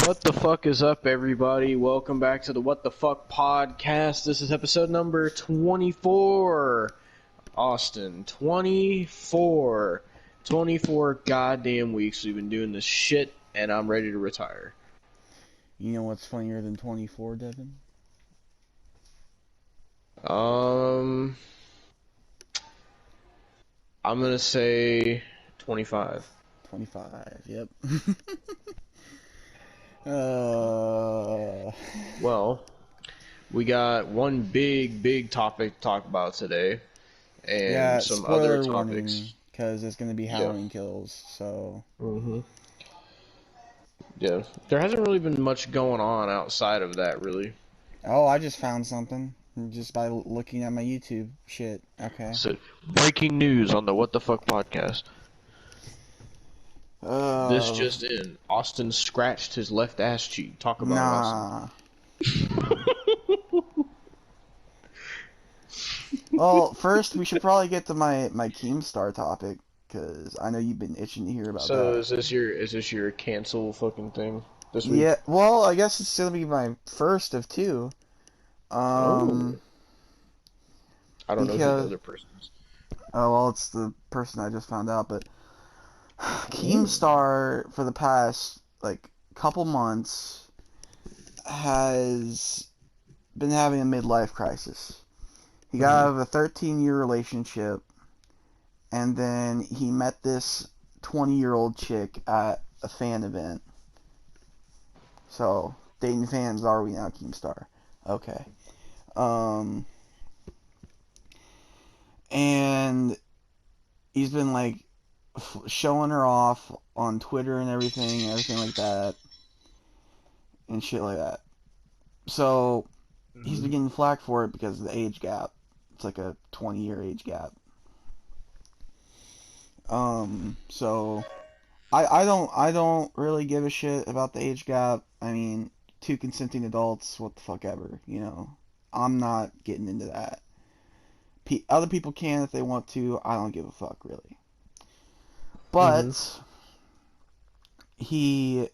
What the fuck is up, everybody? Welcome back to the What the Fuck podcast. This is episode number 24. Austin, 24. 24 goddamn weeks we've been doing this shit, and I'm ready to retire. You know what's funnier than 24, Devin? I'm gonna say 25. 25, yep. Well, we got one big topic to talk about today, and Yeah, some other spoiler warning, topics. because it's going to be Yeah. Halloween Kills, so... Yeah. There hasn't really been much going on outside of that, really. Oh, I just found something, just by looking at my YouTube shit. Okay. So, breaking news on the What the Fuck podcast. This Uh, just in. Austin scratched his left ass cheek. Talk about awesome. nah. Well, first, we should probably get to my Keemstar topic, because I know you've been itching to hear about So that. is this your cancel fucking thing this week? Yeah, well, I guess it's going to be my first of two. Oh. I don't know who the Because... other person is. Oh, well, it's the person I just found out, but... Ooh. Keemstar, for the past, couple months, has been having a midlife crisis. He got out of a 13-year relationship, and then he met this 20-year-old chick at a fan event. So, dating fans, are we now, Keemstar? Okay. And he's been, showing her off on Twitter and everything like that, and shit like that. So he's been getting flack for it because of the age gap. It's like a 20-year age gap. So I don't really give a shit about the age gap. I mean, two consenting adults, what the fuck ever, you know. I'm not getting into that. Other people can if they want to. I don't give a fuck, really. But he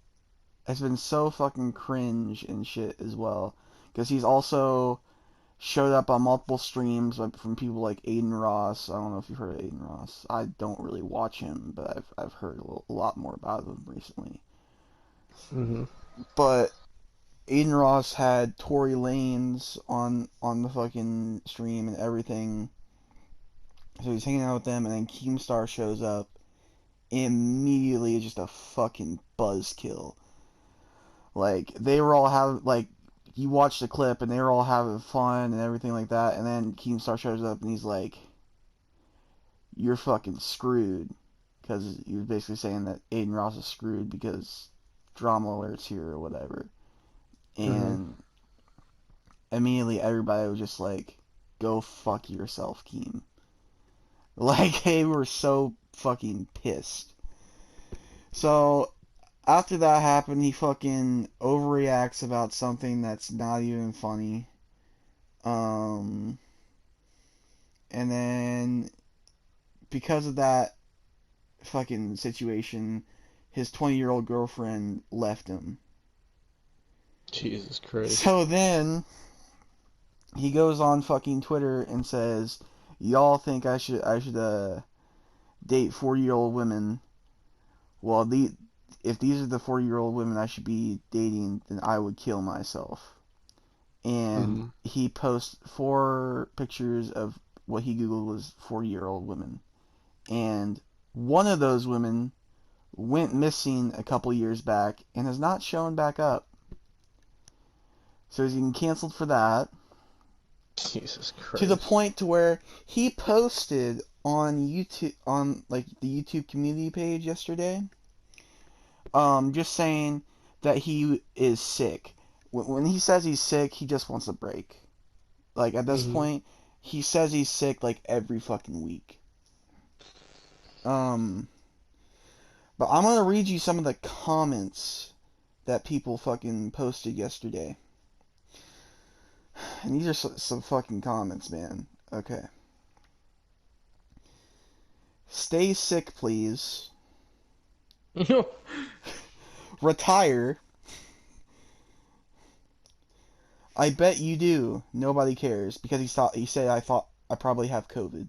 has been so fucking cringe and shit as well, because he's also showed up on multiple streams from people like Aiden Ross. I don't know if you've heard of Aiden Ross. I don't really watch him, but I've heard a lot more about him recently. But Aiden Ross had Tory Lanez on the fucking stream and everything. So he's hanging out with them, and then Keemstar shows up. Immediately, just a fucking buzzkill. They were all you watch the clip and they were all having fun and everything like that, and then Keemstar shows up and he's like, "You're fucking screwed," because he was basically saying that Aiden Ross is screwed because drama alerts here or whatever. And immediately everybody was just like, "Go fuck yourself, Keem." They were so fucking pissed. So after that happened, he fucking overreacts about something that's not even funny. And then because of that fucking situation, his 20-year-old girlfriend left him. Jesus Christ. So then he goes on fucking Twitter and says, "Y'all think I should date 40-year-old women? Well, if these are the 40-year-old women I should be dating, then I would kill myself." And he posts 4 pictures of what he Googled was 40-year-old women. And one of those women went missing a couple years back and has not shown back up. So he's getting canceled for that. Jesus Christ. To the point to where he posted on YouTube, on the YouTube community page yesterday, just saying that he is sick. When he says he's sick, he just wants a break. At this point, he says he's sick every fucking week. But I'm gonna read you some of the comments that people fucking posted yesterday. And these are some fucking comments, man. Okay. "Stay sick, please." "Retire." I bet you do. Nobody cares because he said I thought I probably have COVID.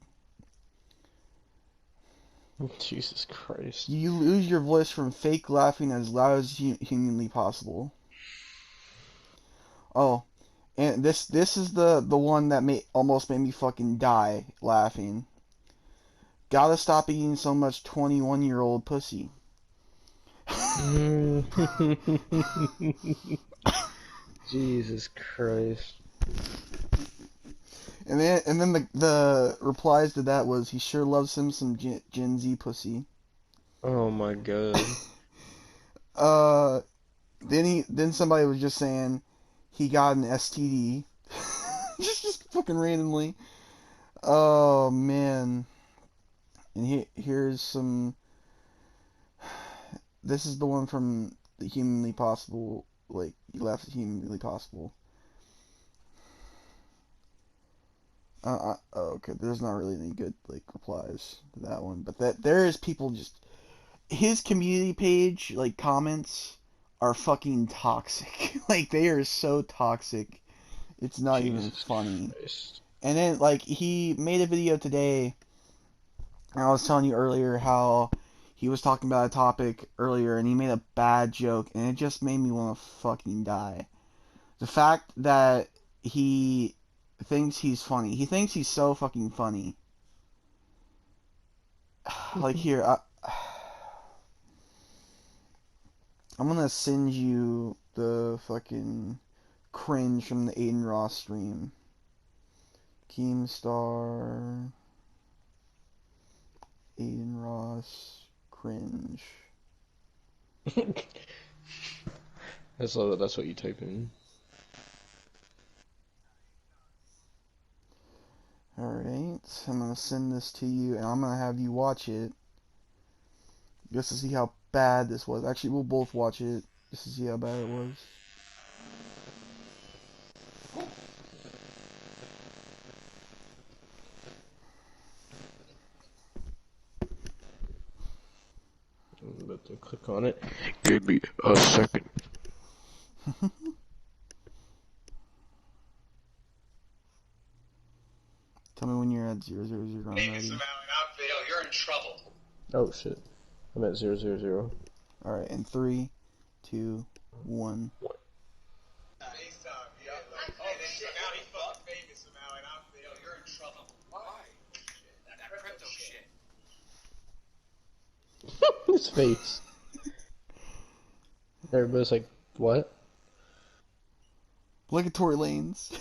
Jesus Christ. You lose your voice from fake laughing as loud as humanly possible. Oh, and this is the one that almost made me fucking die laughing. Gotta stop eating so much 21-year-old pussy. Jesus Christ. And then the replies to that was he sure loves him some Gen Z pussy. Oh my god. Then somebody was just saying he got an STD. just fucking randomly. Oh man. And here's some. This is the one from the Humanly Possible. Like you left Humanly Possible. Okay, there's not really any good like replies to that one, but there is people just his community page like comments are fucking toxic. Like they are so toxic. It's not even funny. Christ. And then like he made a video today, and I was telling you earlier how he was talking about a topic earlier, and he made a bad joke, and it just made me want to fucking die. The fact that he thinks he's funny. He thinks he's so fucking funny. Like here, I'm gonna send you the fucking cringe from the Aiden Ross stream. Keemstar, Aiden Ross, cringe. That's what you type in. Alright, I'm gonna send this to you, and I'm gonna have you watch it just to see how bad this was. Actually, we'll both watch it just to see how bad it was. I'm about to click on it. Give me a second. Tell me when you're at 000. I'm ready. You're in trouble. Oh shit. I'm at 000. Alright, in 3, 2, 1. You're in trouble. Why? That crypto shit. His face. Everybody's like, what? Obligatory lanes.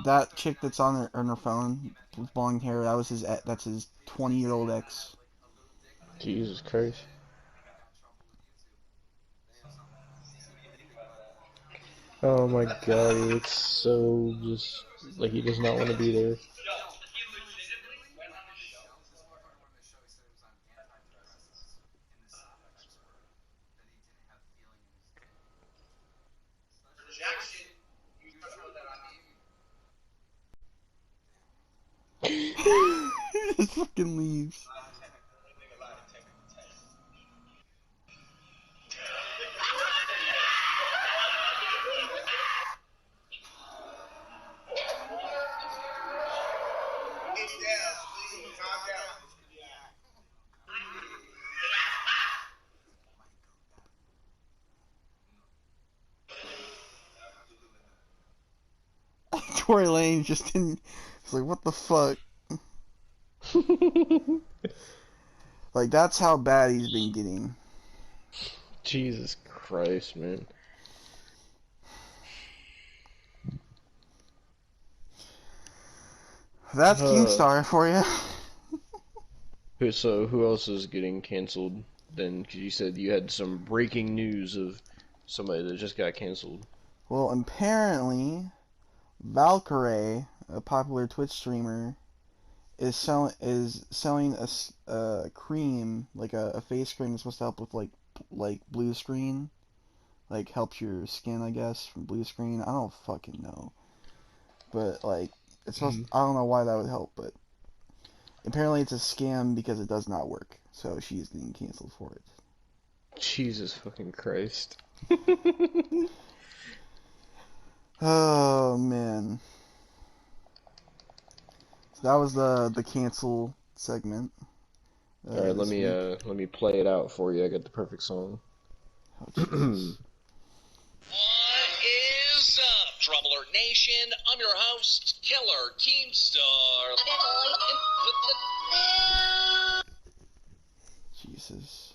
That chick that's on her phone with blonde hair, that's his 20-year-old ex. Jesus Christ. Oh my god, he looks so just like he does not want to be there. He just fucking leaves. Tory Lane just didn't. It's like, what the fuck? Like, that's how bad he's been getting. Jesus Christ, man. That's Keemstar for you. So who else is getting canceled? then? 'Cause you said you had some breaking news of somebody that just got canceled. Well, apparently, Valkyrae, a popular Twitch streamer, is selling a cream, like a face cream that's supposed to help with like blue screen, like helps your skin, I guess, from blue screen. I don't fucking know, but like it's supposed. I don't know why that would help, but apparently it's a scam because it does not work. So she's getting canceled for it. Jesus fucking Christ. Oh man. So that was the cancel segment. All right, let This week. let me play it out for you. I got the perfect song. Oh Jesus. What is up, Trouble Alert Nation? I'm your host, Killer Keemstar. Jesus.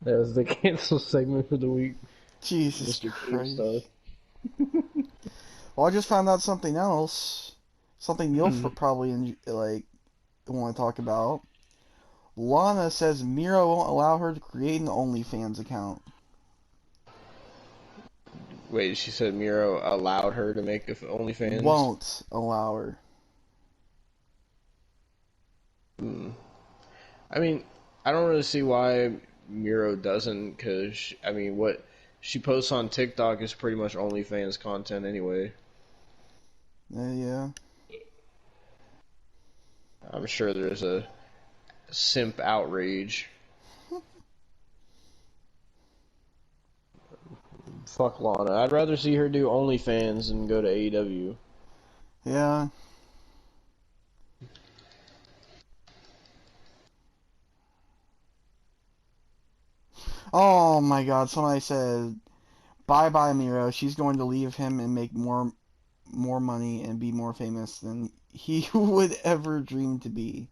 That was the cancel segment for the week. Jesus Mr. Christ. Keemstar. Well, I just found out something else. Something you'll probably like want to talk about. Lana says Mira won't allow her to create an OnlyFans account. Wait, she said Miro allowed her to make the OnlyFans? Won't allow her. I mean, I don't really see why Miro doesn't, because, I mean, what she posts on TikTok is pretty much OnlyFans content anyway. Yeah. I'm sure there's a simp outrage. Fuck Lana. I'd rather see her do OnlyFans than go to AEW. Yeah. Oh my God! Somebody said, "Bye bye, Miro. She's going to leave him and make more money and be more famous than he would ever dream to be."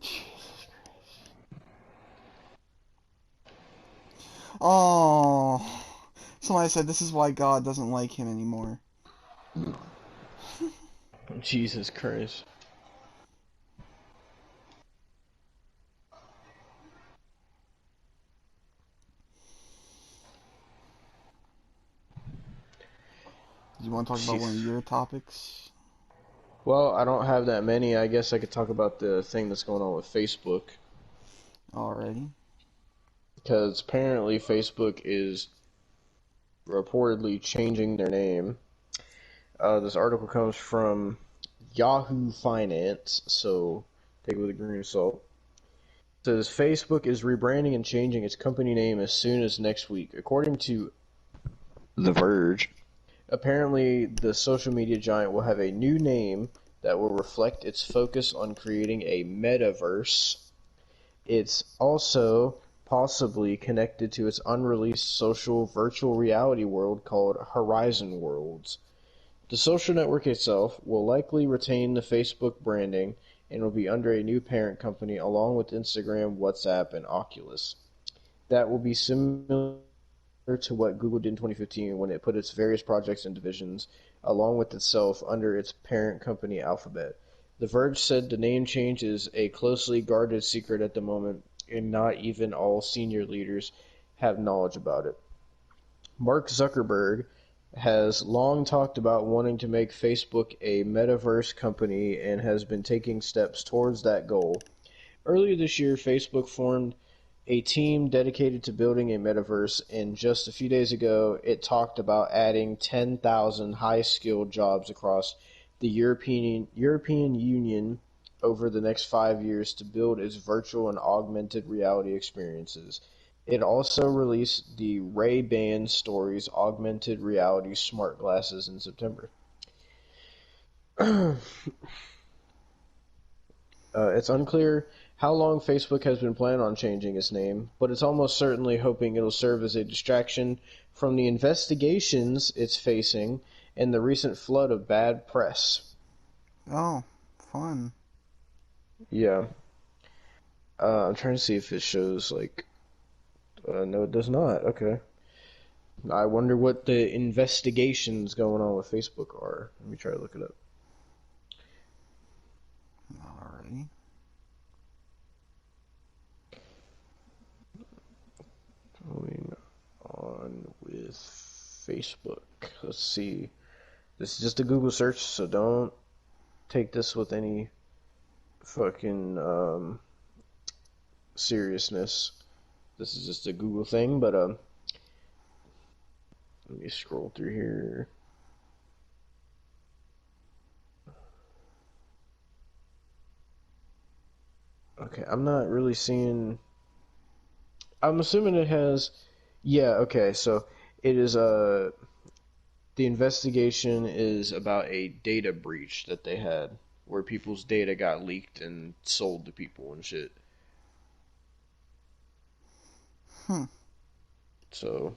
Jesus Christ. Oh. Somebody said this is why God doesn't like him anymore. Jesus Christ. Do you want to talk about one of your topics? Well, I don't have that many. I guess I could talk about the thing that's going on with Facebook. Alrighty. Because apparently Facebook is reportedly changing their name. This article comes from Yahoo Finance, so take it with a grain of salt. It says Facebook is rebranding and changing its company name as soon as next week. According to The Verge, apparently the social media giant will have a new name that will reflect its focus on creating a metaverse. It's also possibly connected to its unreleased social virtual reality world called Horizon Worlds. The social network itself will likely retain the Facebook branding and will be under a new parent company along with Instagram, WhatsApp, and Oculus. That will be similar to what Google did in 2015 when it put its various projects and divisions, along with itself, under its parent company Alphabet. The Verge said the name change is a closely guarded secret at the moment, and not even all senior leaders have knowledge about it. Mark Zuckerberg has long talked about wanting to make Facebook a metaverse company and has been taking steps towards that goal. Earlier this year, Facebook formed a team dedicated to building a metaverse, and just a few days ago, it talked about adding 10,000 high-skilled jobs across the European Union over the next 5 years to build its virtual and augmented reality experiences. It also released the Ray-Ban Stories augmented reality smart glasses in September. It's unclear how long Facebook has been planning on changing its name, but it's almost certainly hoping it'll serve as a distraction from the investigations it's facing and the recent flood of bad press. Oh, fun. Yeah. I'm trying to see if it shows, like... no, it does not. Okay. I wonder what the investigations going on with Facebook are. Let me try to look it up. Alrighty. Going on with Facebook. Let's see. This is just a Google search, so don't take this with any fucking seriousness. This is just a Google thing, but let me scroll through here. Okay, I'm not really seeing. I'm assuming it has. Yeah, okay, so it is the investigation is about a data breach that they had where people's data got leaked and sold to people and shit. So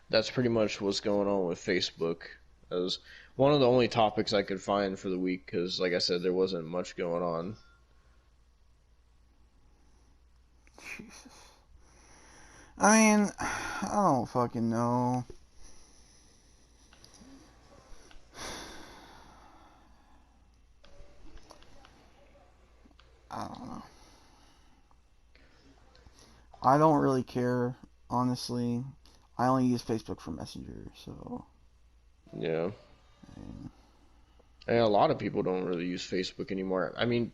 that's pretty much what's going on with Facebook. That was one of the only topics I could find for the week because, like I said, there wasn't much going on. Jesus. I mean, I don't fucking know. I don't know. I don't really care, honestly. I only use Facebook for Messenger, so. Yeah. And a lot of people don't really use Facebook anymore. I mean,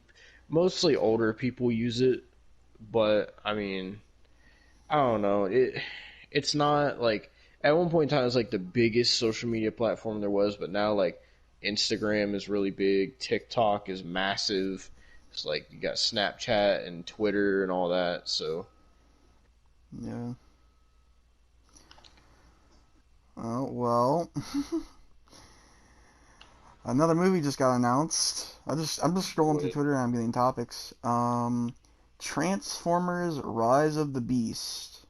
mostly older people use it, but I mean, I don't know. It's not like at one point in time it was like the biggest social media platform there was, but now like Instagram is really big, TikTok is massive. It's like you got Snapchat and Twitter and all that, so Yeah. Oh, well. Another movie just got announced. I'm just scrolling through Twitter and I'm getting topics. Transformers: Rise of the Beast.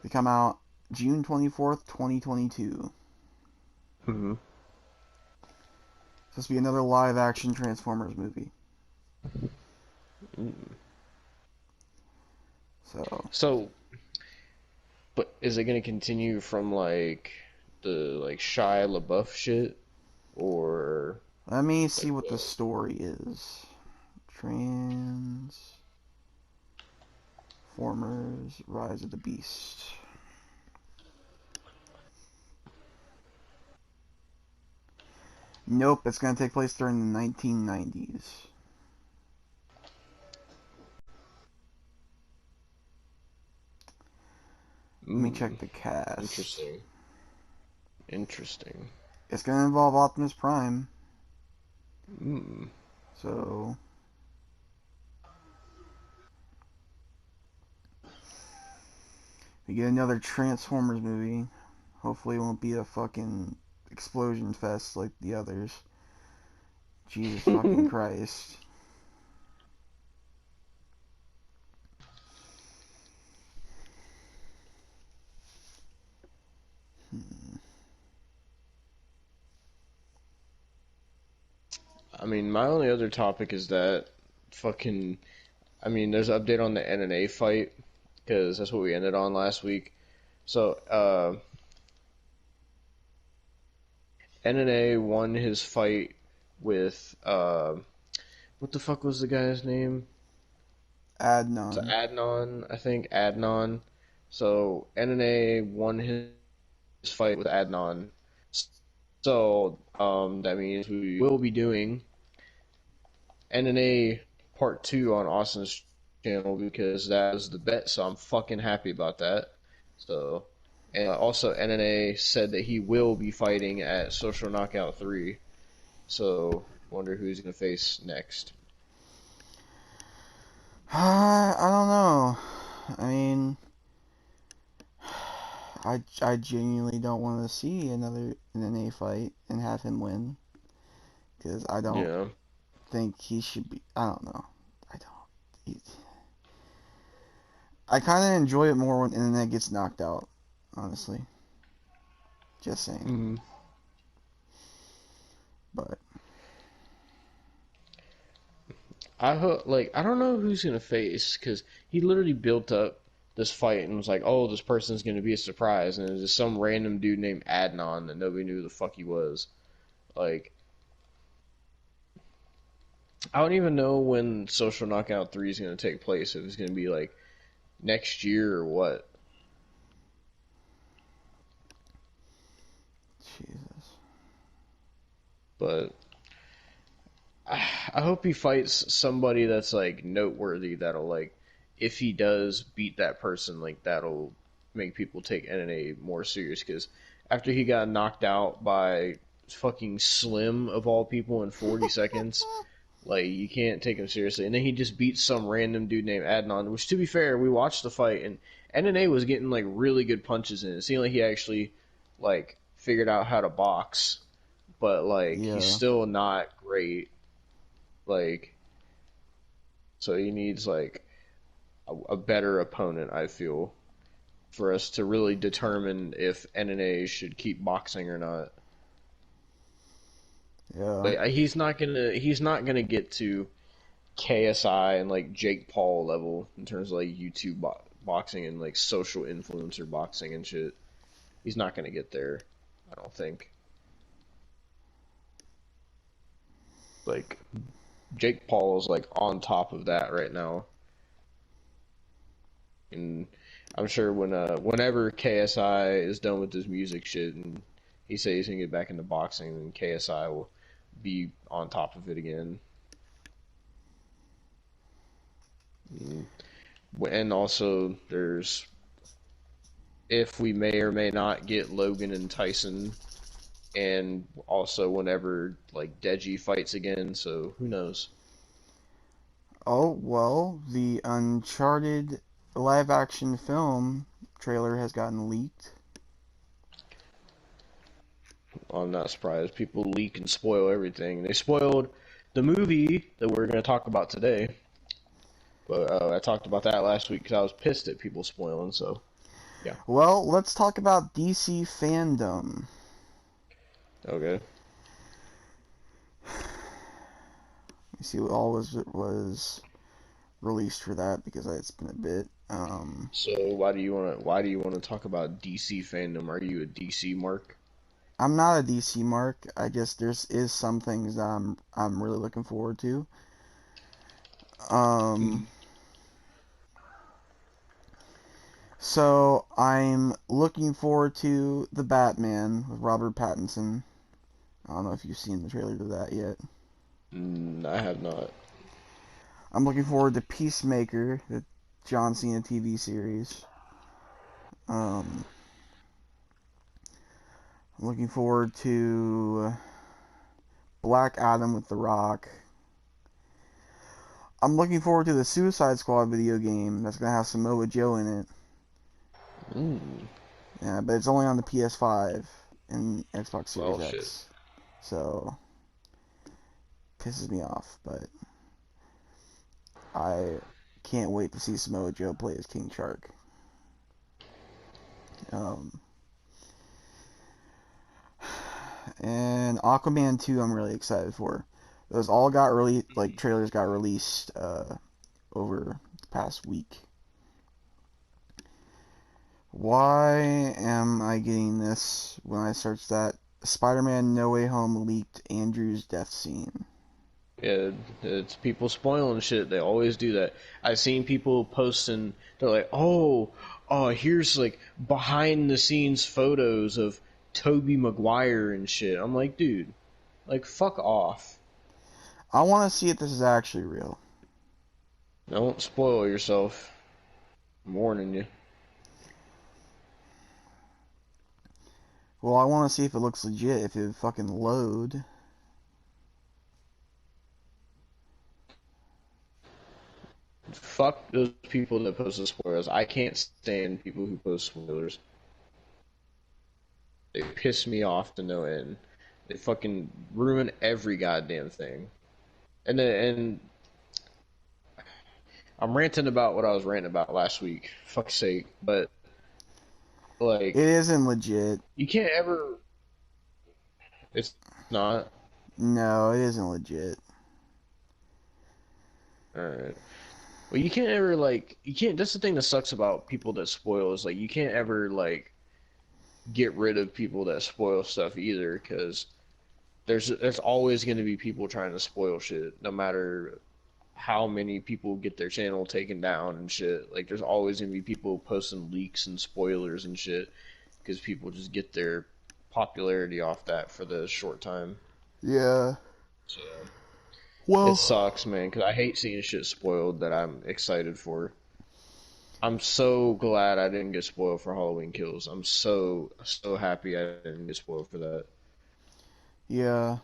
They come out June 24th, 2022. Mm-hmm. Supposed to be another live action Transformers movie. So, but is it gonna continue from like the like Shia LaBeouf shit, or Let me see like what the story is. Transformers: Rise of the Beast. Nope, it's going to take place during the 1990s. Let me check the cast. Interesting. It's going to involve Optimus Prime. Mm. So, we get another Transformers movie. Hopefully it won't be a fucking explosion fest like the others. Jesus fucking Christ. I mean, my only other topic is that fucking. I mean, there's an update on the NNA fight because that's what we ended on last week. So, NNA won his fight with what the fuck was the guy's name? It's Adnan. Adnan, I think Adnan. So NNA won his fight with Adnan. So that means we will be doing NNA Part 2 on Austin's channel because that was the bet, so I'm fucking happy about that. So, and also NNA said that he will be fighting at Social Knockout 3. So, wonder who he's going to face next. I don't know. I mean, I genuinely don't want to see another NNA fight and have him win. because I don't Yeah. think he should be. I don't know. I don't. I kind of enjoy it more when internet gets knocked out. Honestly, just saying. Mm-hmm. But I hope, like, I don't know who's gonna face, because he literally built up this fight and was like, oh, this person's gonna be a surprise, and it was just some random dude named Adnan that nobody knew who the fuck he was. Like, I don't even know when Social Knockout 3 is gonna take place. If it's gonna be like next year or what. Jesus. But I hope he fights somebody that's like noteworthy, that'll, like, if he does beat that person, like, that'll make people take NNA more serious, because after he got knocked out by fucking Slim of all people in 40 seconds, like, you can't take him seriously. And then he just beat some random dude named Adnan, which, to be fair, we watched the fight and NNA was getting like really good punches in. It seemed like he actually like figured out how to box, but like he's Yeah. still not great. Like, so he needs like a better opponent, I feel, for us to really determine if NNA should keep boxing or not. Yeah. Like, he's not gonna get to KSI and like Jake Paul level in terms of like YouTube boxing and like social influencer boxing and shit. He's not gonna get there, I don't think. Like, Jake Paul is like on top of that right now, and I'm sure whenever KSI is done with his music shit and he says he's gonna get back into boxing, then KSI will be on top of it again. And also, there's, if we may or may not get Logan and Tyson, and also whenever like Deji fights again, so who knows? Oh, well, the Uncharted live action film trailer has gotten leaked. I'm not surprised. People leak and spoil everything. They spoiled the movie that we're going to talk about today, but I talked about that last week because I was pissed at people spoiling. So yeah, Well, let's talk about DC fandom. okay. You see what all was released for that because it's been a bit. So why do you want to talk about DC fandom? Are you a DC mark? I'm not a DC mark. I just is some things that I'm really looking forward to. So I'm looking forward to the Batman with Robert Pattinson. I don't know if you've seen the trailer to that yet. I have not. I'm looking forward to Peacemaker, the John Cena TV series. I'm looking forward to Black Adam with The Rock. I'm looking forward to the Suicide Squad video game that's going to have Samoa Joe in it. Yeah, but it's only on the PS5 and Xbox Series X. Shit. So, pisses me off, but I can't wait to see Samoa Joe play as King Shark. And Aquaman 2 I'm really excited for. Those all got trailers got released over the past week. Why am I getting this when I search that? Spider-Man No Way Home leaked Andrew's death scene. Yeah, it's people spoiling shit. They always do that. I've seen people posting. They're like, "Oh, here's like behind the scenes photos of Tobey Maguire and shit." I'm like, dude, like, fuck off. I want to see if this is actually real. Don't spoil yourself. I'm warning you. Well, I want to see if it looks legit, if it fucking load. Fuck those people that post the spoilers. I can't stand people who post spoilers. They piss me off to no end. They fucking ruin every goddamn thing. And I'm ranting about what I was ranting about last week. Fuck's sake. But like, It isn't legit. you can't ever. It's not. No, it isn't legit. All right. Well, you can't ever like. You can't. That's the thing that sucks about people that spoil is like you can't ever like get rid of people that spoil stuff either because there's always going to be people trying to spoil shit no matter how many people get their channel taken down and shit. Like, there's always gonna be people posting leaks and spoilers and shit because people just get their popularity off that for the short time. Yeah. So Well, it sucks, man, because I hate seeing shit spoiled that I'm excited for. I'm so glad I didn't get spoiled for Halloween Kills. I'm so happy I didn't get spoiled for that. yeah.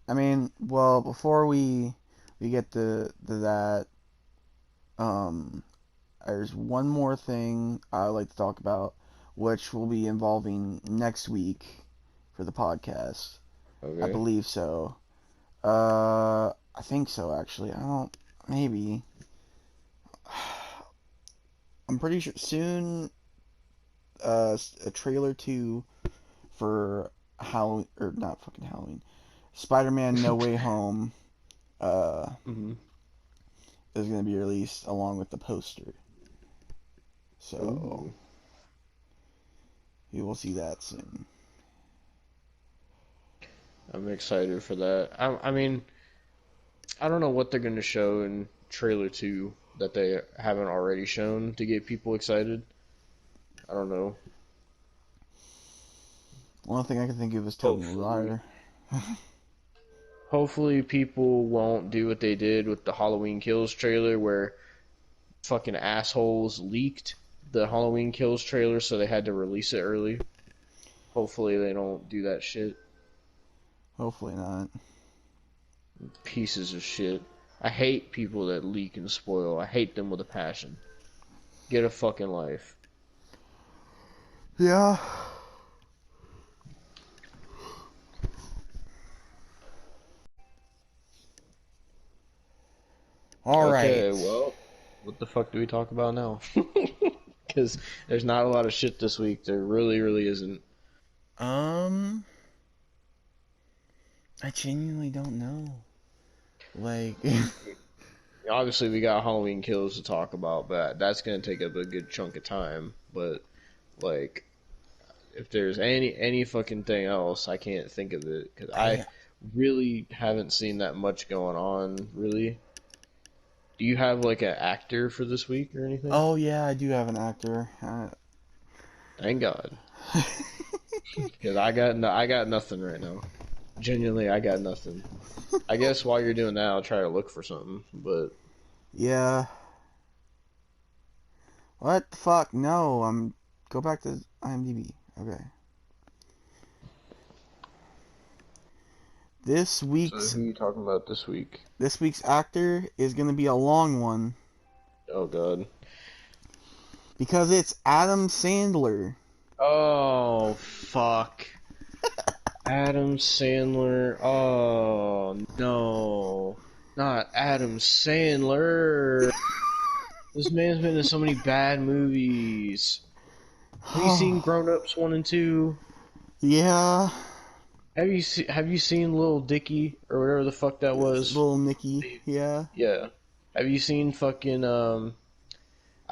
I mean, well, before we get to that, um, there's one more thing I'd like to talk about, which will be involving next week for the podcast. Okay. I believe so. I think so, actually. I don't. Maybe. I'm pretty sure soon. A trailer 2 for Halloween, or not fucking Halloween. Spider-Man No Way Home. Mm-hmm. Is going to be released along with the poster. So, Ooh. you will see that soon. I'm excited for that. I mean, I don't know what they're going to show in trailer 2 that they haven't already shown to get people excited. I don't know. The only thing I can think of is Tobey Maguire. Hopefully people won't do what they did with the Halloween Kills trailer where fucking assholes leaked the Halloween Kills trailer so they had to release it early. Hopefully they don't do that shit. Hopefully not. Pieces of shit. I hate people that leak and spoil. I hate them with a passion. Get a fucking life. Yeah. All right. Okay, well, what the fuck do we talk about now? Because there's not a lot of shit this week. There really, really isn't. I genuinely don't know. Like, Obviously, we got Halloween Kills to talk about, but that's gonna take up a good chunk of time. But like, if there's any fucking thing else, I can't think of it because I really haven't seen that much going on. Really, do you have like an actor for this week or anything? oh yeah, I do have an actor. Thank God, because I got nothing right now. Genuinely, I got nothing. I guess while you're doing that, I'll try to look for something. But Yeah. What the fuck? No, go back to IMDb. Okay. So who are you talking about this week? This week's actor is gonna be a long one Oh God. because it's Adam Sandler. Oh fuck. Adam Sandler. Oh no. Not Adam Sandler. This man's been in so many bad movies. Have you seen Grown Ups 1 and 2? Yeah. Have you seen Lil Dicky or whatever the fuck that was? Little Nicky. Yeah. Yeah. Have you seen fucking oh,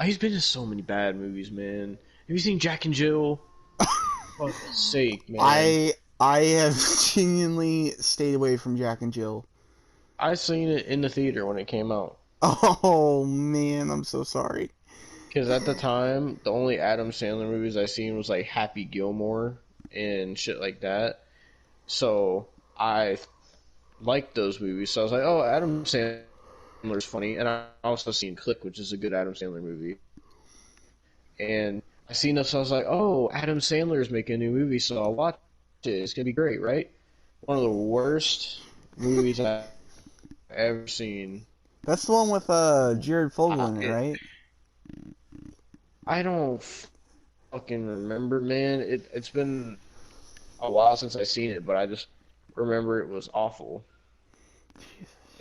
he's been in so many bad movies, man. Have you seen Jack and Jill? For fuck's sake, man. I have genuinely stayed away from Jack and Jill. I seen it in the theater when it came out. Oh man, I'm so sorry. Because at the time, the only Adam Sandler movies I seen was like Happy Gilmore and shit like that. So I liked those movies. So I was like, oh, Adam Sandler's funny. And I also seen Click, which is a good Adam Sandler movie. And I seen this, so I was like, oh, Adam Sandler is making a new movie, so I'll watch it. It's going to be great, right? One of the worst movies I've ever seen. That's the one with Jared Fogle in it, right? I don't fucking remember, man. It's been a while since I've seen it, but remember it was awful.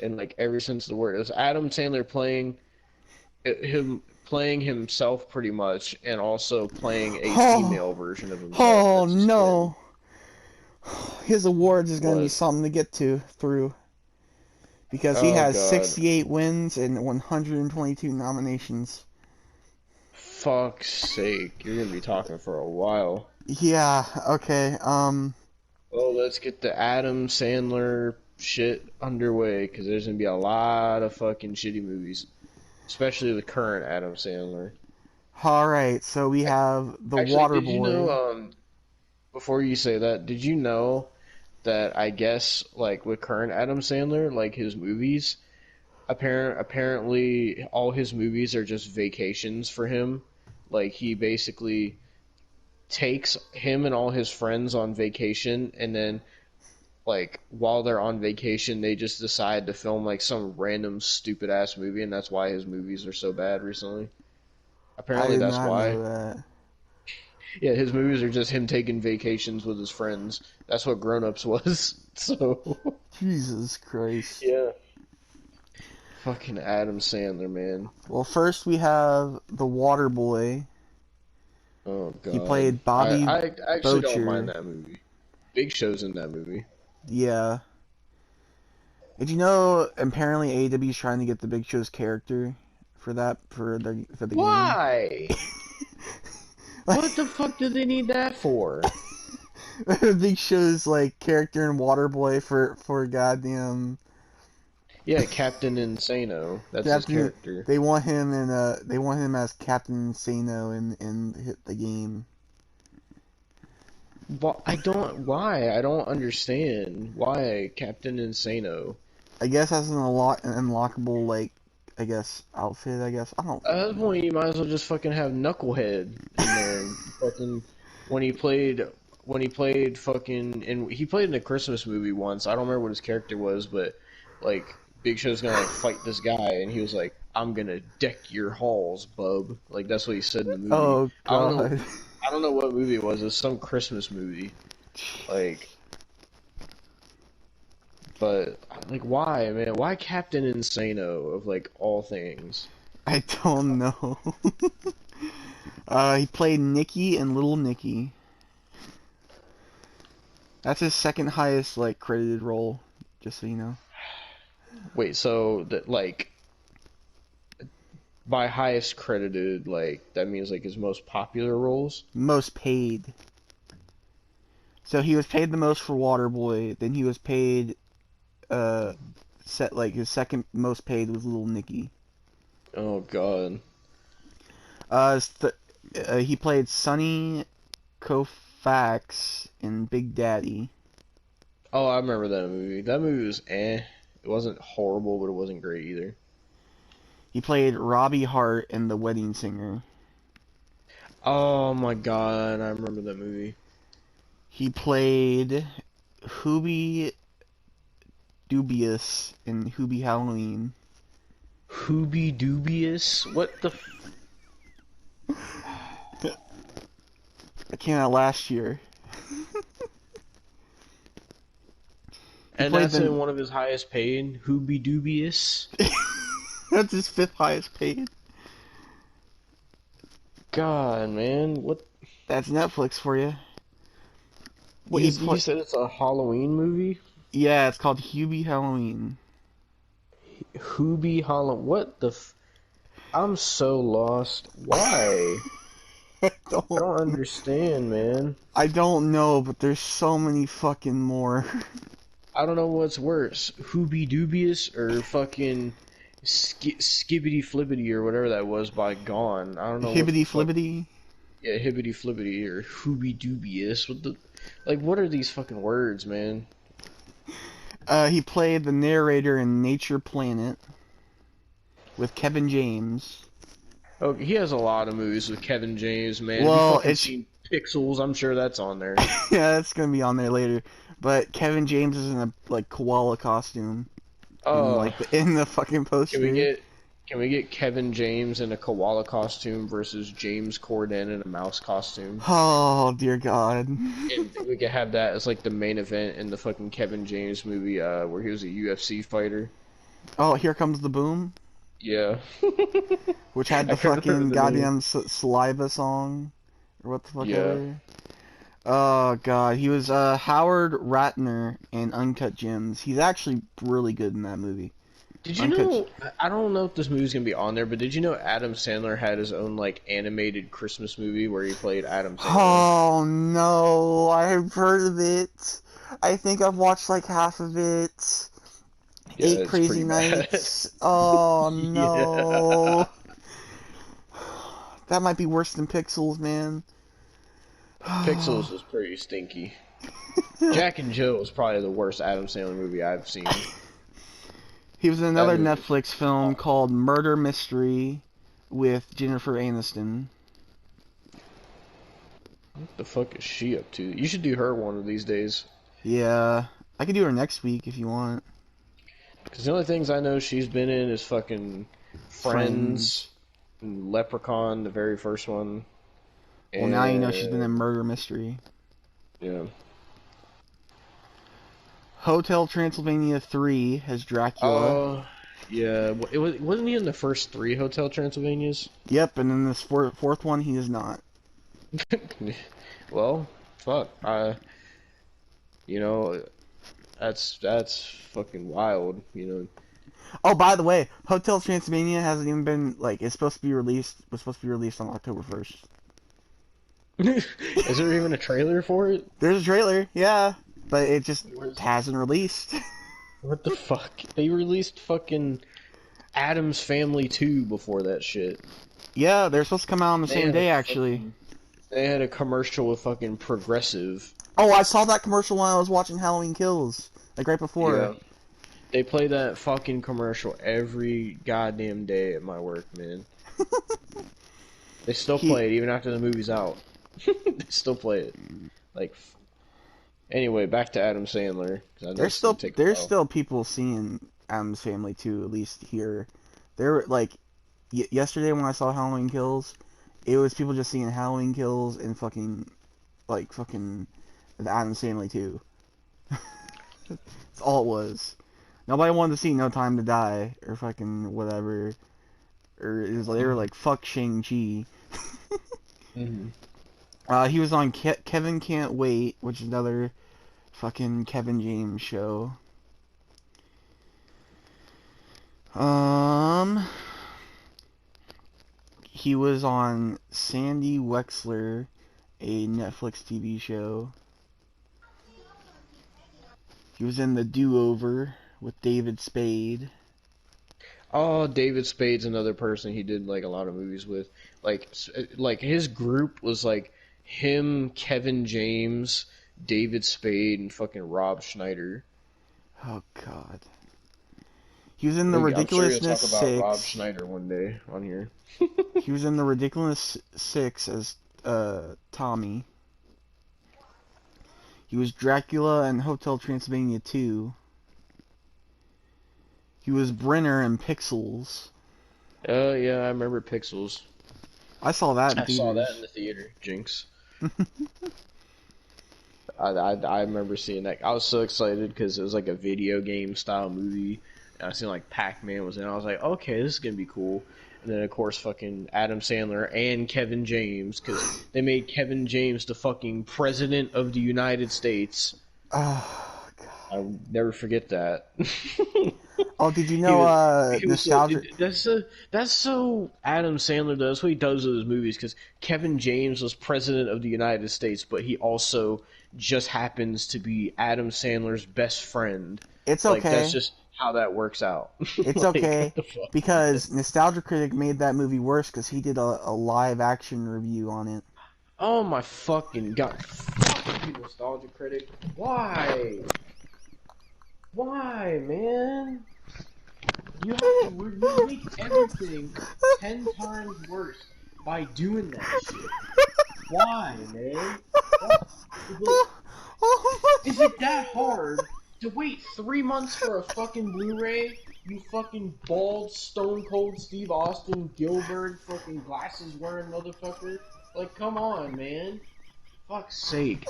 And like ever since the word, it was Adam Sandler playing himself pretty much, and also playing a female version of himself. Oh That's just no! His awards is gonna be What? something to get through. Because he Oh has God. 68 wins and 122 nominations. Fuck's sake, you're gonna be talking for a while. Yeah, okay, Well, let's get the Adam Sandler shit underway, because there's gonna be a lot of fucking shitty movies, especially the current Adam Sandler. alright, so we have The Actually, did you Waterboy. know, before you say that, did you know that I guess, like, with current Adam Sandler, like, his movies, apparently all his movies are just vacations for him. Like, he basically takes him and all his friends on vacation, and then, like, while they're on vacation, they just decide to film, like, some random stupid-ass movie, and that's why his movies are so bad recently. I Apparently did that's not why. know that. Yeah, his movies are just him taking vacations with his friends. That's what Grown Ups was. So, Jesus Christ. yeah. Fucking Adam Sandler, man. Well, first we have The Waterboy. Oh, God. He played Bobby I actually Boucher. don't mind that movie. Big Show's in that movie. Yeah. Did you know apparently AEW is trying to get the Big Show's character for the game? Why? What the fuck do they need that for? Big Show's like character in Waterboy for goddamn Yeah, Captain Insano. That's his character. They want him as Captain Insano in the game. But why? I don't understand. Why Captain Insano? I guess that's an unlockable like I guess outfit. I guess I don't. At that point, you might as well just fucking have Knucklehead in there. And fucking when he played fucking, and he played in a Christmas movie once. I don't remember what his character was, but like Big Show's gonna like fight this guy, and he was like, "I'm gonna deck your halls, bub." Like that's what he said in the movie. Oh God. I don't know what movie it was. It was some Christmas movie. Like, but like, why, man? Why Captain Insano of like all things? I don't know. He played Nicky and Little Nicky. That's his second highest like credited role, just so you know. Wait, so that like by highest credited, like that means like his most popular roles? Most paid. So he was paid the most for Waterboy, then he was paid like his second most paid was Little Nicky. Oh God. He played Sonny Koufax in Big Daddy. Oh, I remember that movie. That movie was eh. It wasn't horrible, but it wasn't great either. He played Robbie Hart in The Wedding Singer. Oh my God, I remember that movie. He played Hoobie Dubious in Hoobie Halloween. Hoobie Dubious? What the It came out last year. And that's in one of his highest paid? Hoobie Dubious? That's his fifth highest paid. God, man, what? That's Netflix for you. Wait, you said it's a Halloween movie? Yeah, it's called Hubie Halloween. Hoobie Halloween? What the I'm so lost. Why? I don't understand, man. I don't know, but there's so many fucking more. I don't know what's worse, Hoobie Dubious or fucking Skibbity Flibbity or whatever that was by Gone. I don't know. Hibbity Flibbity? Yeah, Hibbity Flibbity or Hoobie Dubious. What the? Like, what are these fucking words, man? He played the narrator in Nature Planet with Kevin James. Oh, he has a lot of movies with Kevin James, man. Well, Have you seen Pixels? I'm sure that's on there. Yeah, that's gonna be on there later. But Kevin James is in a like koala costume. Oh, in the fucking poster. Can we get Kevin James in a koala costume versus James Corden in a mouse costume? Oh, dear God. And we could have that as like the main event in the fucking Kevin James movie, where he was a UFC fighter. Oh, Here Comes the Boom, Yeah. which had the I couldn't remember fucking the name. goddamn saliva song, or what the fuck Yeah. ever. Oh God, he was Howard Ratner in Uncut Gems. He's actually really good in that movie. Did you Uncut. know? I don't know if this movie's gonna be on there, but did you know Adam Sandler had his own like animated Christmas movie where he played Adam Sandler? Oh no, I've heard of it. I think I've watched like half of it. Yeah, 8 it's Crazy pretty bad. Nights. Oh Yeah. no. That might be worse than Pixels, man. Pixels was pretty stinky. Jack and Jill was probably the worst Adam Sandler movie I've seen. He was in That another movie was Netflix film awful. called Murder Mystery with Jennifer Aniston. What the fuck is she up to? You should do her one of these days. Yeah, I could do her next week if you want. Because the only things I know she's been in is fucking Friends, and Leprechaun, the very first one. Well, now you know she's been in Murder Mystery. Yeah. Hotel Transylvania 3 has Dracula. Yeah. Wasn't he in the first 3 Hotel Transylvanias? Yep, and then this fourth one he is not. Well, fuck. You know, that's fucking wild. You know. Oh, by the way, Hotel Transylvania hasn't even been like was supposed to be released on October 1st. Is there even a trailer for it? There's a trailer, yeah, but it just hasn't released. What the fuck? They released fucking Addams Family 2 before that shit. Yeah, they're supposed to come out on the They same had day, a actually. They had a commercial with fucking Progressive. Oh, I saw that commercial when I was watching Halloween Kills, like right before. Yeah. They play that fucking commercial every goddamn day at my work, man. They still play it even after the movie's out. They still play it. Like, anyway, back to Adam Sandler. 'Cause I know There's it's gonna take a while. still people seeing Addams Family too, at least here. There like yesterday when I saw Halloween Kills, it was people just seeing Halloween Kills and fucking the Addams Family too. That's all it was. Nobody wanted to see No Time to Die or fucking whatever. Or it was, they were like, fuck Shang-Chi. He was on Kevin Can't Wait, which is another fucking Kevin James show. He was on Sandy Wexler, a Netflix TV show. He was in The Do-Over with David Spade. Oh, David Spade's another person he did like a lot of movies with. Like his group was like him, Kevin James, David Spade, and fucking Rob Schneider. Oh God. He was in The I'm Ridiculousness sure you'll talk about 6. Rob Schneider one day on here. He was in The Ridiculous 6 as Tommy. He was Dracula in Hotel Transylvania 2. He was Brenner in Pixels. Oh, yeah, I remember Pixels. I saw that in theaters. I saw that in the theater, Jinx. I remember seeing that. I was so excited because it was like a video game style movie. And I seen like Pac-Man was in it. I was like, okay, this is going to be cool. And then, of course, fucking Adam Sandler and Kevin James, because they made Kevin James the fucking president of the United States. Oh, God. I'll never forget that. Oh, did you know nostalgia? That's so Adam Sandler does. That's what he does with his movies, because Kevin James was president of the United States, but he also just happens to be Adam Sandler's best friend. It's okay. Like, that's just how that works out. It's Like, okay, what the fuck? because Nostalgia Critic made that movie worse because he did a live action review on it. Oh my fucking god. Fuck you, Nostalgia Critic. Why? Why, man? You make everything 10 times worse by doing that shit. Why, man? Is it that hard To wait 3 months for a fucking Blu-ray? You fucking bald, stone cold Steve Austin, Gilbert, fucking glasses wearing motherfucker. Like, come on, man. Fuck's sake.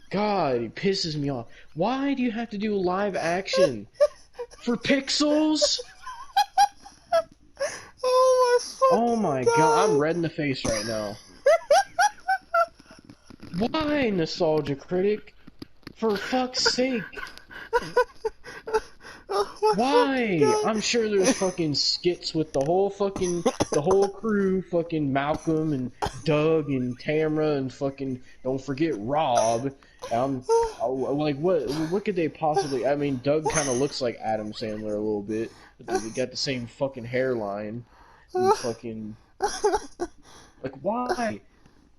God, it pisses me off. Why do you have to do live action? For pixels? Oh my god, I'm red in the face right now. Why, Nostalgia Critic? For fuck's sake. Why? I'm sure there's fucking skits with the whole crew, fucking Malcolm and Doug and Tamara and fucking, don't forget Rob. Like, what could they possibly, I mean, Doug kind of looks like Adam Sandler a little bit. They got the same fucking hairline. And fucking, like, why?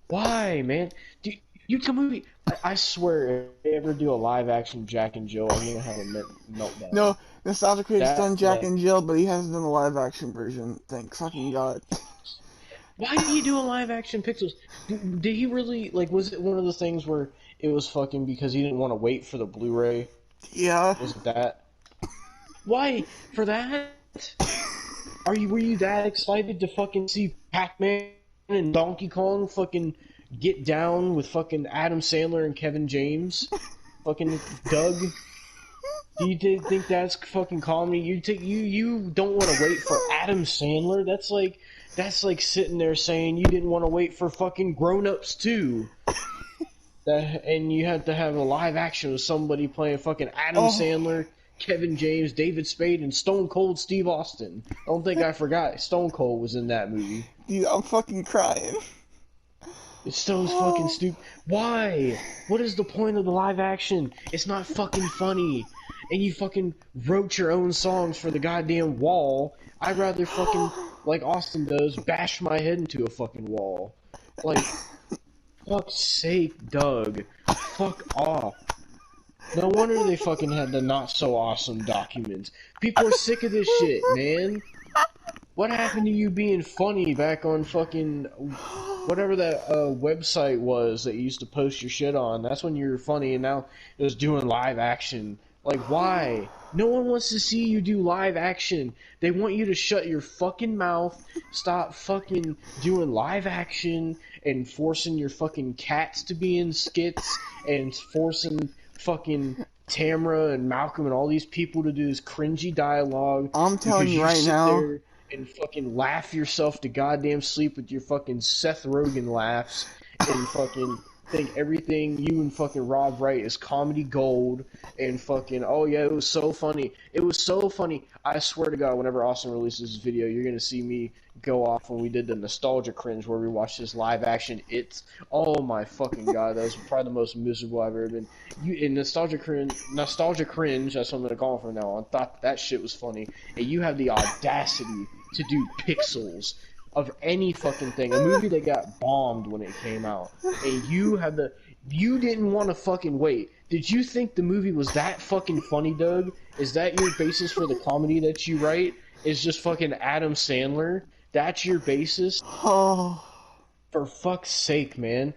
Why, man? You tell me, I swear, if they ever do a live-action Jack and Jill, I'm gonna have a meltdown. No, Nostalgia Critic's done Jack and Jill, but he hasn't done the live-action version. Thank fucking God. Why did he do a live-action Pixels? Did he really, like, was it one of the things where it was fucking because he didn't want to wait for the Blu-ray? Yeah. Was it that? Why? For that? Were you that excited to fucking see Pac-Man and Donkey Kong fucking get down with fucking Adam Sandler and Kevin James? Fucking Doug? Do you think that's fucking comedy? You don't want to wait for Adam Sandler? That's like sitting there saying you didn't want to wait for fucking Grown Ups too. And you had to have a live action with somebody playing fucking Adam Sandler, Kevin James, David Spade, and Stone Cold Steve Austin. I don't think I forgot Stone Cold was in that movie. Dude, I'm fucking crying. It's so fucking stupid. Why? What is the point of the live action? It's not fucking funny. And you fucking wrote your own songs for the goddamn wall. I'd rather fucking, like Austin does, bash my head into a fucking wall. Like, fuck's sake, Doug. Fuck off. No wonder they fucking had the Not So Awesome documents. People are sick of this shit, man. What happened to you being funny back on fucking whatever that website was that you used to post your shit on? That's when you were funny, and now it was doing live action. Like, why? No one wants to see you do live action. They want you to shut your fucking mouth, stop fucking doing live action, and forcing your fucking cats to be in skits, and forcing fucking Tamara and Malcolm and all these people to do this cringy dialogue. I'm telling you right now. And fucking laugh yourself to goddamn sleep with your fucking Seth Rogen laughs, and fucking think everything you and fucking Rob write is comedy gold, and fucking, oh yeah, it was so funny. It was so funny. I swear to God, whenever Austin releases this video, you're gonna see me go off when we did the Nostalgia Cringe where we watched this live action It's. Oh my fucking God, that was probably the most miserable I've ever been. In Nostalgia Cringe, that's what I'm gonna call it from now on, thought that shit was funny, and you have the audacity to do Pixels of any fucking thing, a movie that got bombed when it came out, and you didn't want to fucking wait. Did you think the movie was that fucking funny, Doug? Is that your basis for the comedy that you write? Is just fucking Adam Sandler? That's your basis? Oh. For fuck's sake, man.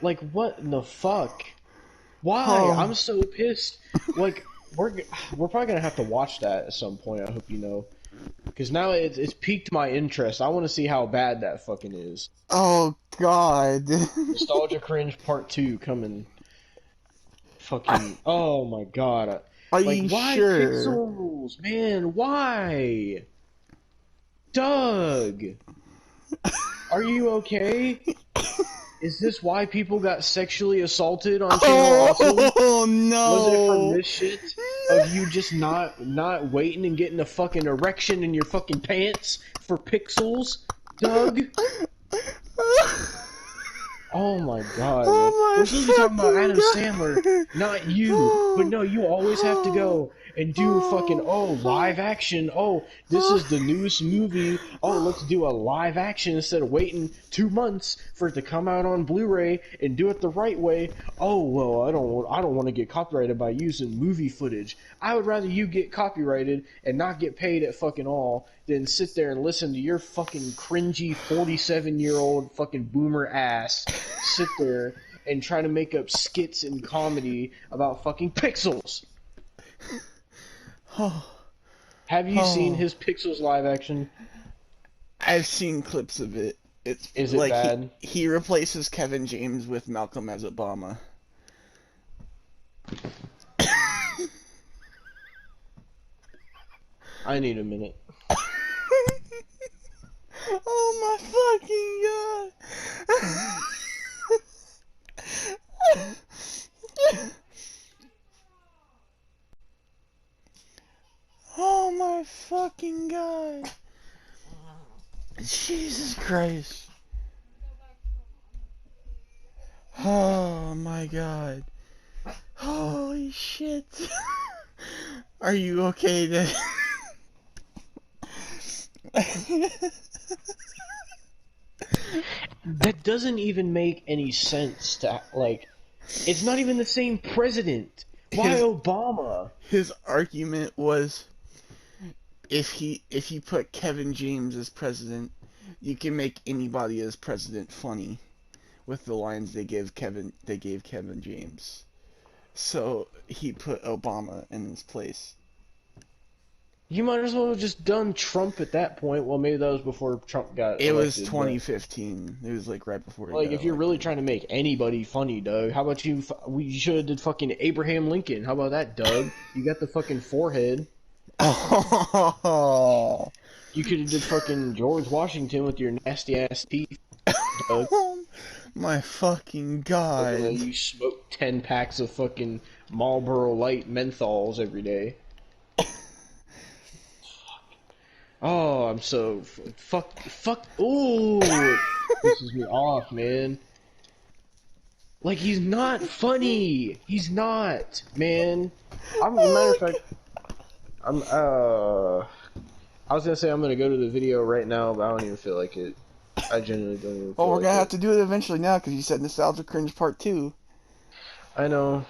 Like, what in the fuck? Why? Oh. I'm so pissed. Like, we're probably gonna have to watch that at some point, I hope you know. Because now it's piqued my interest. I want to see how bad that fucking is. Oh, God. Nostalgia Cringe Part 2 coming. Fucking, oh my God. Are like, you why sure? Pixels? Man, why? Doug! Are you okay? Is this why people got sexually assaulted on Channel Awesome? Oh no! Was it from this shit of you just not waiting and getting a fucking erection in your fucking pants for Pixels, Doug? Oh my God! Oh my we're supposed to be talking about Adam God. Sandler, not you. But no, you always have to go and do fucking live action. Oh, this is the newest movie. Oh, let's do a live action instead of waiting 2 months for it to come out on Blu-ray and do it the right way. Oh well, I don't want to get copyrighted by using movie footage. I would rather you get copyrighted and not get paid at fucking all than sit there and listen to your fucking cringy 47-year-old fucking boomer ass sit there and try to make up skits and comedy about fucking Pixels. Have you seen his Pixels live action? I've seen clips of it. Is it bad? He replaces Kevin James with Malcolm as Obama. I need a minute. Oh my fucking god! Oh my fucking god! Jesus Christ! Oh my god! Holy shit! Are you okay, Dad? That doesn't even make any sense to, like, it's not even the same president. Why Obama? His argument was, if you put Kevin James as president, you can make anybody as president funny with the lines they gave Kevin James. So he put Obama in his place. You might as well have just done Trump at that point. Well, maybe that was before Trump got It was elected, 2015. It was like right before he like, got if you're elected. really trying to make anybody funny, Doug, how about you should have did fucking Abraham Lincoln. How about that, Doug? You got the fucking forehead. Oh. You could have did fucking George Washington with your nasty ass teeth, Doug. My fucking god. Like, you smoke 10 packs of fucking Marlboro Light menthols every day. Oh, I'm so fuck. Ooh, it pisses me off, man. Like, he's not funny. He's not, man. Matter of fact, I was gonna say I'm gonna go to the video right now, but I don't even feel like it. I genuinely don't even. Well, we're like gonna it. have to do it eventually now because you said Nostalgia Cringe Part 2. I know.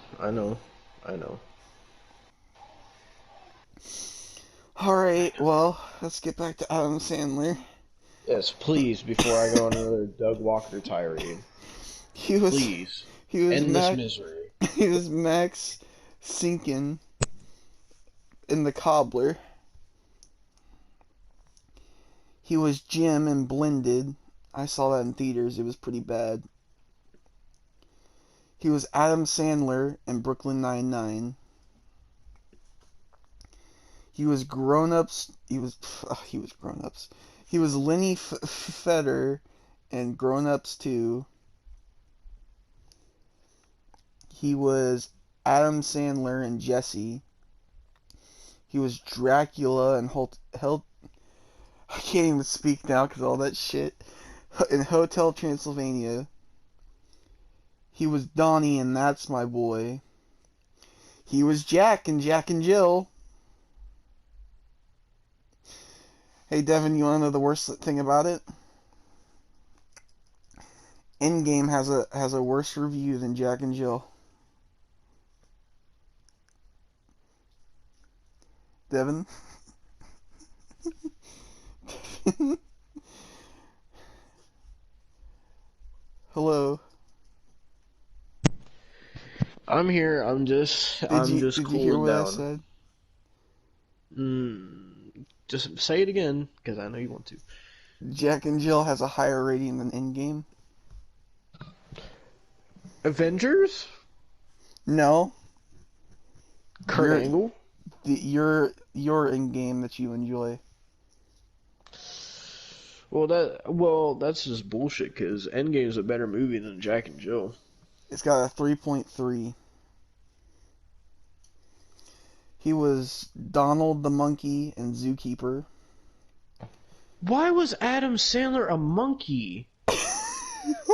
Alright, well, let's get back to Adam Sandler. Yes, please, before I go on another DougWalker tirade. Please. End this misery. He was Max Sinkin in The Cobbler. He was Jim in Blended. I saw that in theaters. It was pretty bad. He was Adam Sandler in Brooklyn Nine-Nine. He was Grown Ups. He was Grown Ups. He was Lenny Feder in Grown Ups 2. He was Adam Sandler in Jesse. He was Dracula in I can't even speak now because all that shit. In Hotel Transylvania. He was Donnie in That's My Boy. He was Jack in Jack and Jill. Hey Devin, you want to know the worst thing about it? Endgame has a worse review than Jack and Jill. Devin? Hello. I'm here. I'm just Did you cooling hear what down. I said? Just say it again, because I know you want to. Jack and Jill has a higher rating than Endgame. Avengers? No. Kurt Angle? Your Endgame that you enjoy. Well, that's just bullshit, because Endgame's a better movie than Jack and Jill. It's got a 3.3. He was Donald the Monkey in Zookeeper. Why was Adam Sandler a monkey?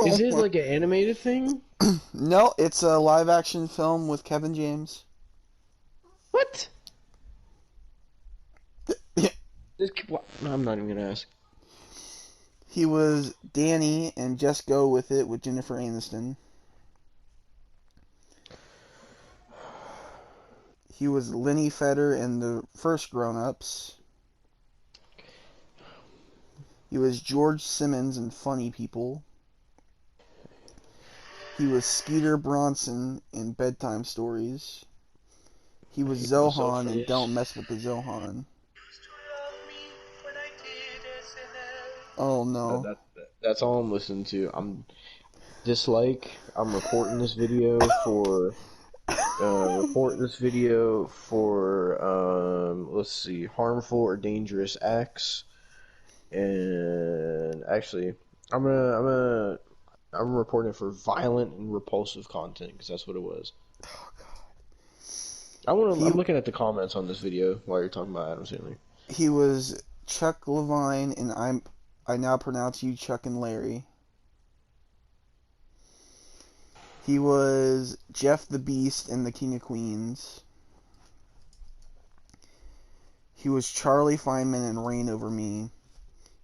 Is it like an animated thing? No, it's a live action film with Kevin James. What? No, I'm not even gonna ask. He was Danny in Just Go With It with Jennifer Aniston. He was Lenny Feder in the first Grown Ups. He was George Simmons in Funny People. He was Skeeter Bronson in Bedtime Stories. He was I hate myself Zohan for in this. Don't Mess with the Zohan. Oh no. That's all I'm listening to. I'm reporting this video for let's see, harmful or dangerous acts. And actually, I'm reporting it for violent and repulsive content because that's what it was. Oh I'm god. looking at the comments on this video while you're talking about Adam Sandler. He was Chuck Levine and I now pronounce you Chuck and Larry. He was Jeff the Beast in The King of Queens. He was Charlie Feynman in Reign Over Me.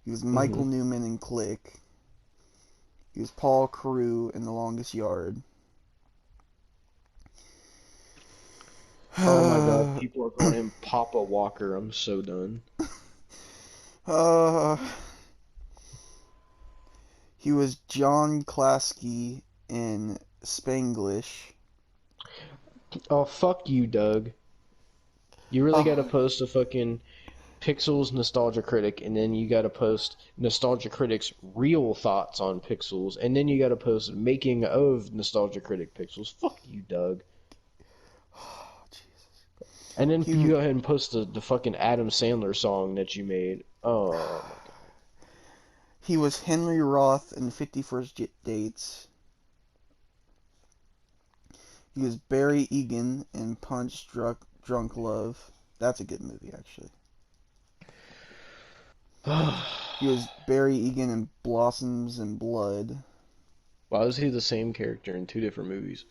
He was Michael Newman in Click. He was Paul Carew in The Longest Yard. Oh my god, people are calling him Papa Walker. I'm so done. He was John Klasky in Spanglish. Oh, fuck you, Doug. You really Oh. gotta post a fucking Pixels Nostalgia Critic, and then you gotta post Nostalgia Critic's real thoughts on Pixels, and then you gotta post making of Nostalgia Critic Pixels. Fuck you, Doug. Oh, Jesus. And then you go ahead and post the fucking Adam Sandler song that you made. Oh my god. He was Henry Roth in 51st Dates. He was Barry Egan in Punch Drunk Love. That's a good movie, actually. He was Barry Egan in Blossoms and Blood. Why was he the same character in two different movies?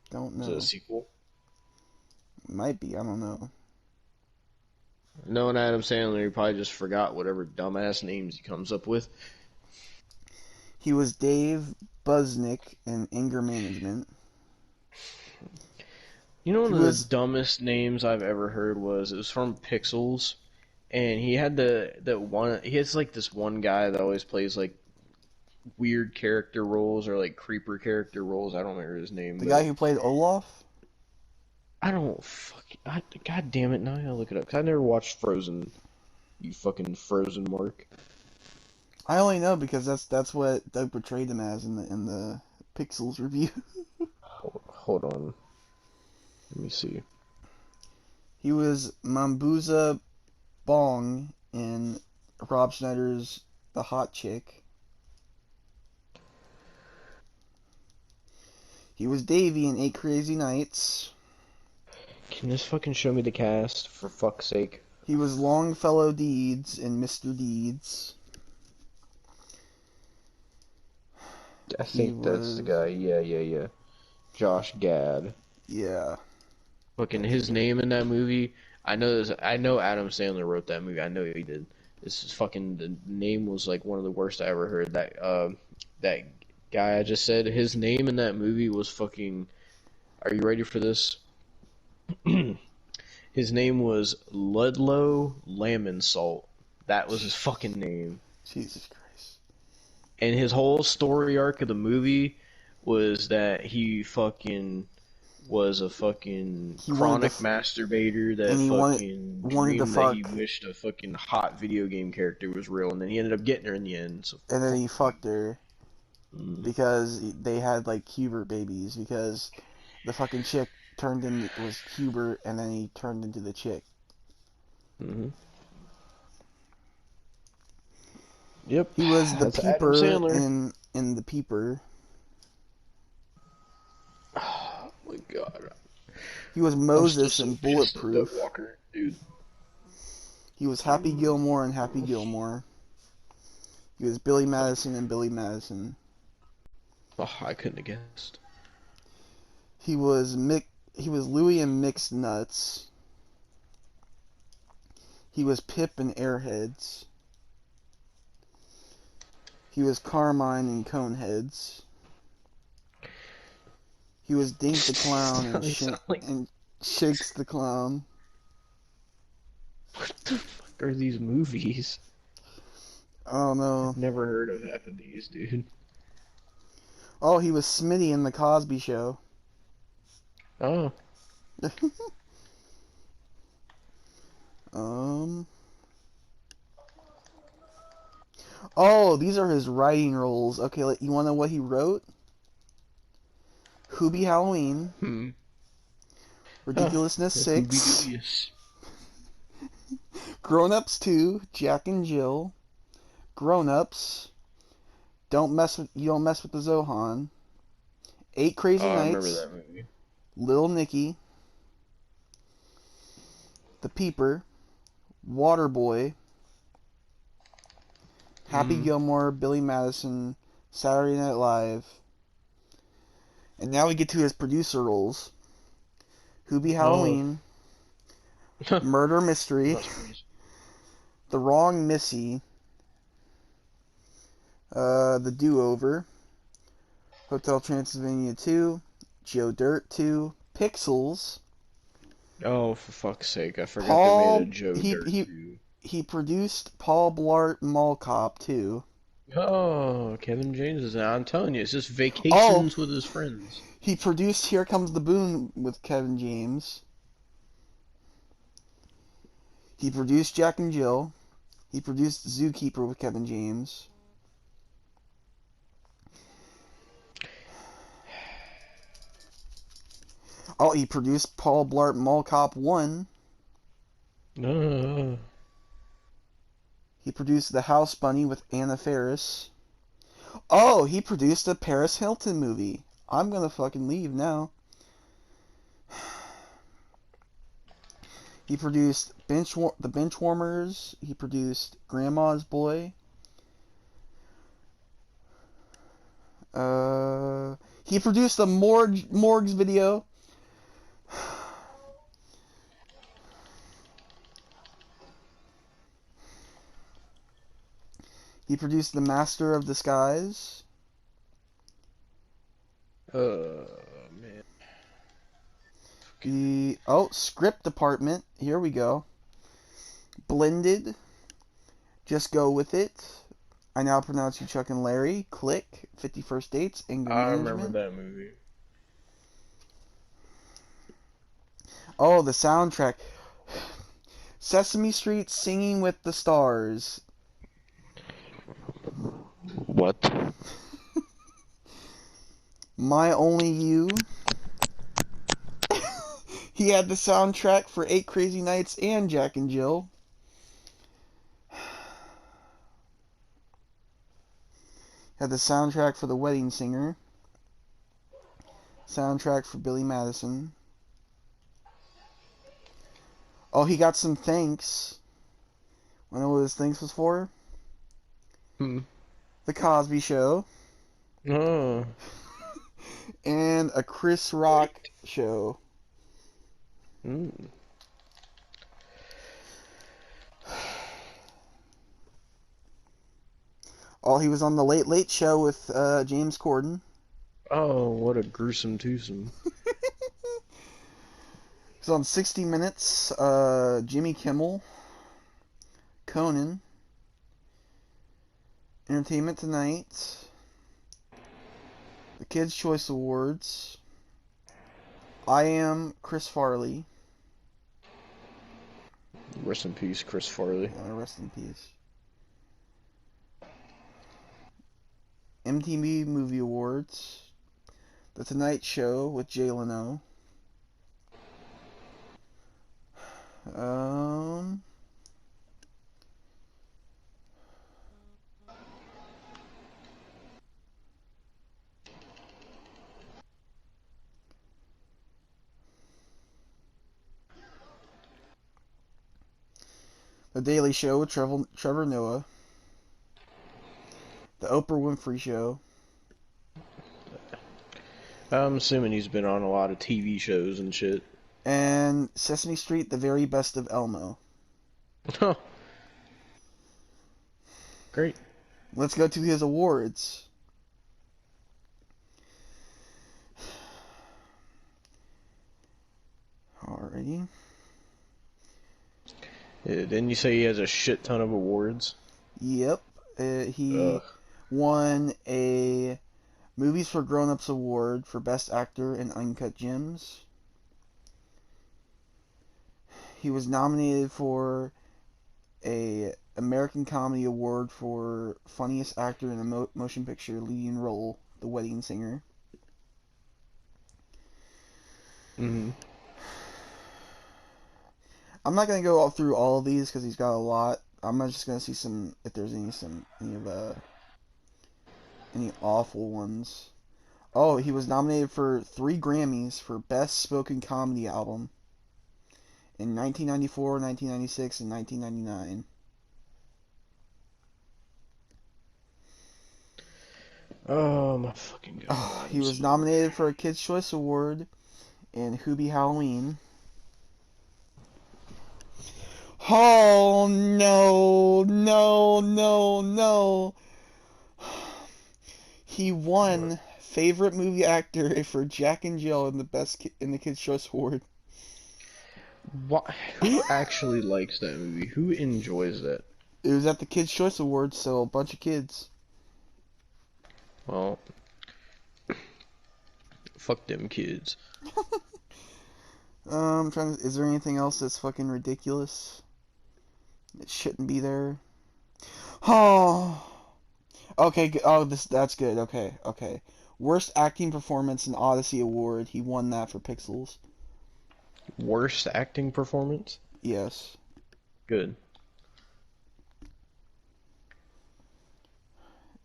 Don't Was know. it a sequel? Might be, I don't know. Knowing Adam Sandler, he probably just forgot whatever dumbass names he comes up with. He was Dave Busnick in Anger Management. You know, one of the dumbest names I've ever heard was, it was from Pixels, and he had he has like this one guy that always plays like weird character roles or like creeper character roles. I don't remember his name. The guy who played Olaf? I don't God damn it! Now I gotta look it up because I never watched Frozen. You fucking Frozen Mark. I only know because that's what Doug portrayed him as in the Pixels review. Hold on. Let me see. He was Mambuza Bong in Rob Schneider's The Hot Chick. He was Davy in 8 Crazy Nights. Can this fucking show me the cast, for fuck's sake? He was Longfellow Deeds in Mr. Deeds. I think that's the guy. Yeah. Josh Gad. Yeah. Fucking his name in that movie. I know Adam Sandler wrote that movie. I know he did. This is fucking, the name was like one of the worst I ever heard. That guy I just said, his name in that movie was fucking, are you ready for this? His name was Ludlow Lemon Salt. That was his fucking name. Jesus Christ. And his whole story arc of the movie was that he fucking was a fucking chronic masturbator that fucking dreamed that he wished a fucking hot video game character was real, and then he ended up getting her in the end. So and then he fucked her because they had like Hubert babies, because the fucking chick was Hubert, and then he turned into the chick. Yep. He was the Peeper in The Peeper. Oh my god. He was Moses in Bulletproof. DougWalker, dude. He was Happy Gilmore in Happy Gilmore. He was Billy Madison in Billy Madison. Oh, I couldn't have guessed. He was Louie in Mixed Nuts. He was Pip in Airheads. He was Carmine in Coneheads. He was Dink the Clown and Shakes the Clown. What the fuck are these movies? Oh no. I've never heard of half of these, dude. Oh, he was Smitty in the Cosby Show. Oh. Oh, these are his writing roles. Okay, you want to know what he wrote? Hoobie Halloween, Hmm. Ridiculousness That's who be 6, dubious. Grown Ups 2, Jack and Jill, Grown Ups, You Don't Mess with the Zohan, 8 Crazy Oh, I remember Nights, that movie. Little Nicky, The Peeper, Waterboy, Happy Mm. Gilmore, Billy Madison, Saturday Night Live. And now we get to his producer roles. Hoobie Oh. Halloween, Murder Mystery, Not surprised. The Wrong Missy, The Do-Over, Hotel Transylvania 2, Joe Dirt 2, Pixels. Oh, for fuck's sake! I forgot they made a Paul Joe he Dirt he too. he produced Paul Blart Mall Cop 2. Oh, Kevin James is out. I'm telling you, it's just Oh, vacations with his friends. he produced Here Comes the Boon with Kevin James. He produced Jack and Jill. He produced Zookeeper with Kevin James. Oh, he produced Paul Blart Mall Cop 1. No. He produced The House Bunny with Anna Faris. Oh, he produced a Paris Hilton movie. I'm gonna fucking leave now. He produced The Benchwarmers. He produced Grandma's Boy. He produced the Morgues video. He produced The Master of Disguise. Man. Script Department. Here we go. Blended. Just Go With It. I Now Pronounce You Chuck and Larry. Click. 50 First Dates. Anger I remember Management. that movie. Oh, the soundtrack. Sesame Street Singing with the Stars. What? My Only You. He had the soundtrack for 8 Crazy Nights and Jack and Jill. Had the soundtrack for The Wedding Singer. Soundtrack for Billy Madison. Oh, he got some thanks. Wanna know what his thanks was for? Hmm. The Cosby Show. Oh. And a Chris Rock show. Mm. Oh, he was on the Late Late Show with James Corden. Oh, what a gruesome twosome. He's on 60 Minutes, Jimmy Kimmel, Conan, Entertainment Tonight, the Kids' Choice Awards, I Am Chris Farley. Rest in peace, Chris Farley. Rest in peace. MTV Movie Awards, The Tonight Show with Jay Leno. The Daily Show with Trevor Noah. The Oprah Winfrey Show. I'm assuming he's been on a lot of TV shows and shit. And Sesame Street, The Very Best of Elmo. Oh. Great. Let's go to his awards. Alrighty. Yeah, didn't you say he has a shit ton of awards? Yep. He Ugh. won a Movies for Grown-Ups Award for Best Actor in Uncut Gems. He was nominated for a American Comedy Award for Funniest Actor in a Motion Picture Leading Role, The Wedding Singer. Mm-hmm. I'm not gonna go through all of these because he's got a lot. I'm just gonna see some if there's any awful ones. Oh, he was nominated for 3 Grammys for Best Spoken Comedy Album in 1994, 1996, and 1999. Oh my fucking god. Oh, he was nominated for a Kids' Choice Award in Hubie Halloween. Oh no, no, no, no. He won favorite movie actor for Jack and Jill in the Kids' Choice Award. What? Who actually likes that movie? Who enjoys that? It was at the Kids' Choice Awards, so a bunch of kids. Well, fuck them kids. Is there anything else that's fucking ridiculous? It shouldn't be there. Oh. Okay, that's good. Okay. Worst acting performance in Odyssey Award. He won that for Pixels. Worst acting performance? Yes. Good.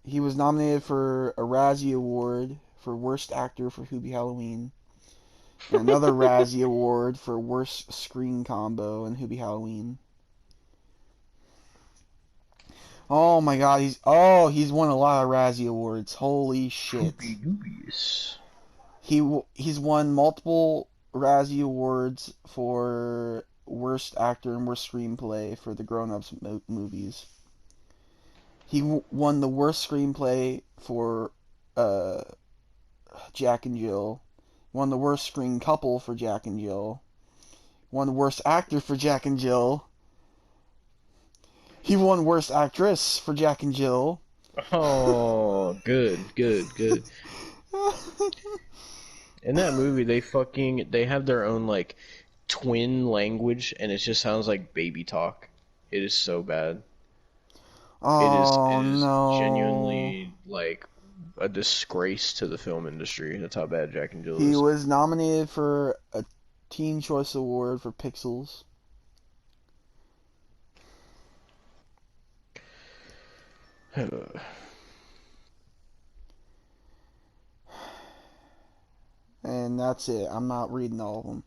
He was nominated for a Razzie Award for Worst Actor for Hubie Halloween. And another Razzie Award for Worst Screen Combo in Hubie Halloween. Oh my god, he's won a lot of Razzie Awards. Holy shit. He's won multiple Razzie Awards for Worst Actor and Worst Screenplay for the Grown Ups movies. He won the Worst Screenplay for Jack and Jill. Won the Worst Screen Couple for Jack and Jill. Won the Worst Actor for Jack and Jill. He won Worst Actress for Jack and Jill. Oh, good. In that movie, they have their own, like, twin language, and it just sounds like baby talk. It is so bad. Oh, it is no. genuinely, like, a disgrace to the film industry. That's how bad Jack and Jill He is. was nominated for a Teen Choice Award for Pixels. And that's it. I'm not reading all of them.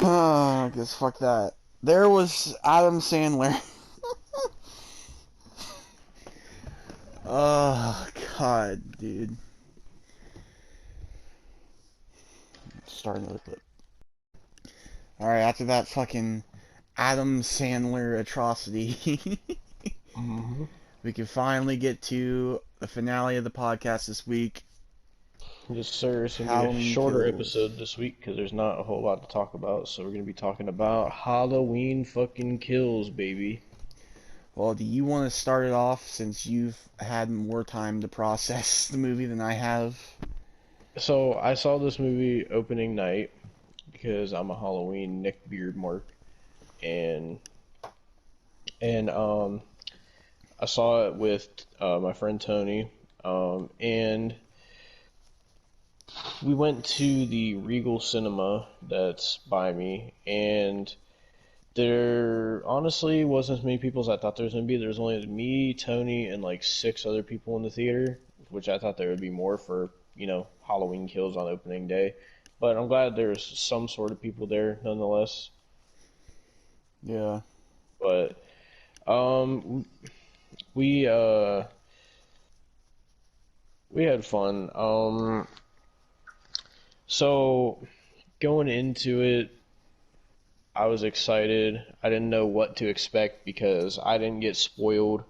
I guess fuck that. There was Adam Sandler. Oh, God, dude. Start another clip. Alright, after that fucking Adam Sandler atrocity, we can finally get to the finale of the podcast this week. Yes, sir. It's going to be a shorter episode this week because there's not a whole lot to talk about. So we're going to be talking about Halloween fucking kills, baby. Well, do you want to start it off since you've had more time to process the movie than I have? So I saw this movie opening night because I'm a Halloween Nick Beard mark, and I saw it with my friend Tony, and we went to the Regal Cinema that's by me, and there honestly wasn't as many people as I thought there was going to be. There was only me, Tony, and like 6 other people in the theater, which I thought there would be more for, Halloween kills on opening day. But I'm glad there's some sort of people there nonetheless. Yeah. But we had fun. So going into it, I was excited. I didn't know what to expect because I didn't get spoiled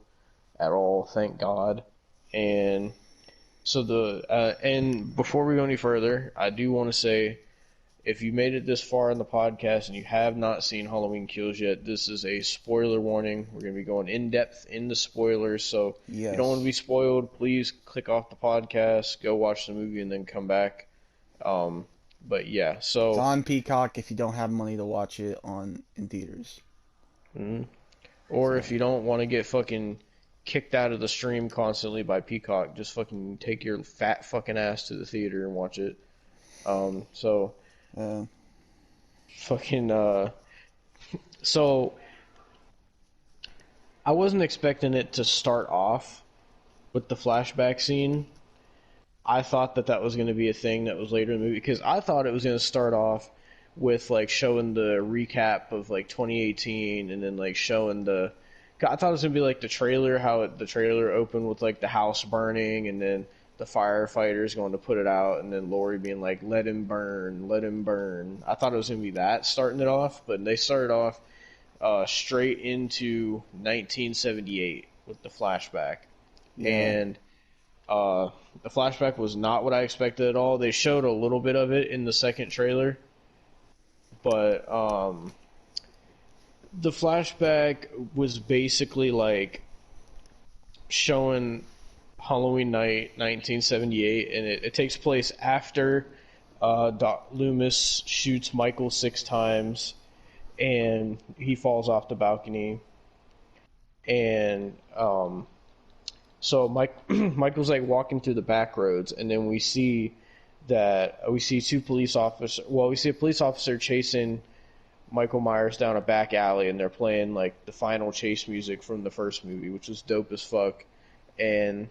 at all, thank God. And so and before we go any further, I do want to say if you made it this far in the podcast and you have not seen Halloween Kills yet, this is a spoiler warning. We're going to be going in depth into spoilers, so if you don't want to be spoiled, please click off the podcast, go watch the movie, and then come back. But yeah, so it's on Peacock if you don't have money to watch it in theaters. Or if you don't want to get fucking kicked out of the stream constantly by Peacock, just fucking take your fat fucking ass to the theater and watch it. So I wasn't expecting it to start off with the flashback scene. I thought that was going to be a thing that was later in the movie, because I thought it was going to start off with like showing the recap of like 2018, and then like showing I thought it was going to be like the trailer, how the trailer opened with like the house burning, and then the firefighters going to put it out, and then Laurie being like, let him burn, let him burn. I thought it was going to be that starting it off, but they started off straight into 1978 with the flashback. Yeah. And the flashback was not what I expected at all. They showed a little bit of it in the second trailer, but the flashback was basically like showing Halloween night 1978, and it takes place after Doc Loomis shoots Michael 6 times and he falls off the balcony, and so Michael's like walking through the back roads, and then we see two police officers. Well, we see a police officer chasing Michael Myers down a back alley, and they're playing like the final chase music from the first movie, which was dope as fuck. And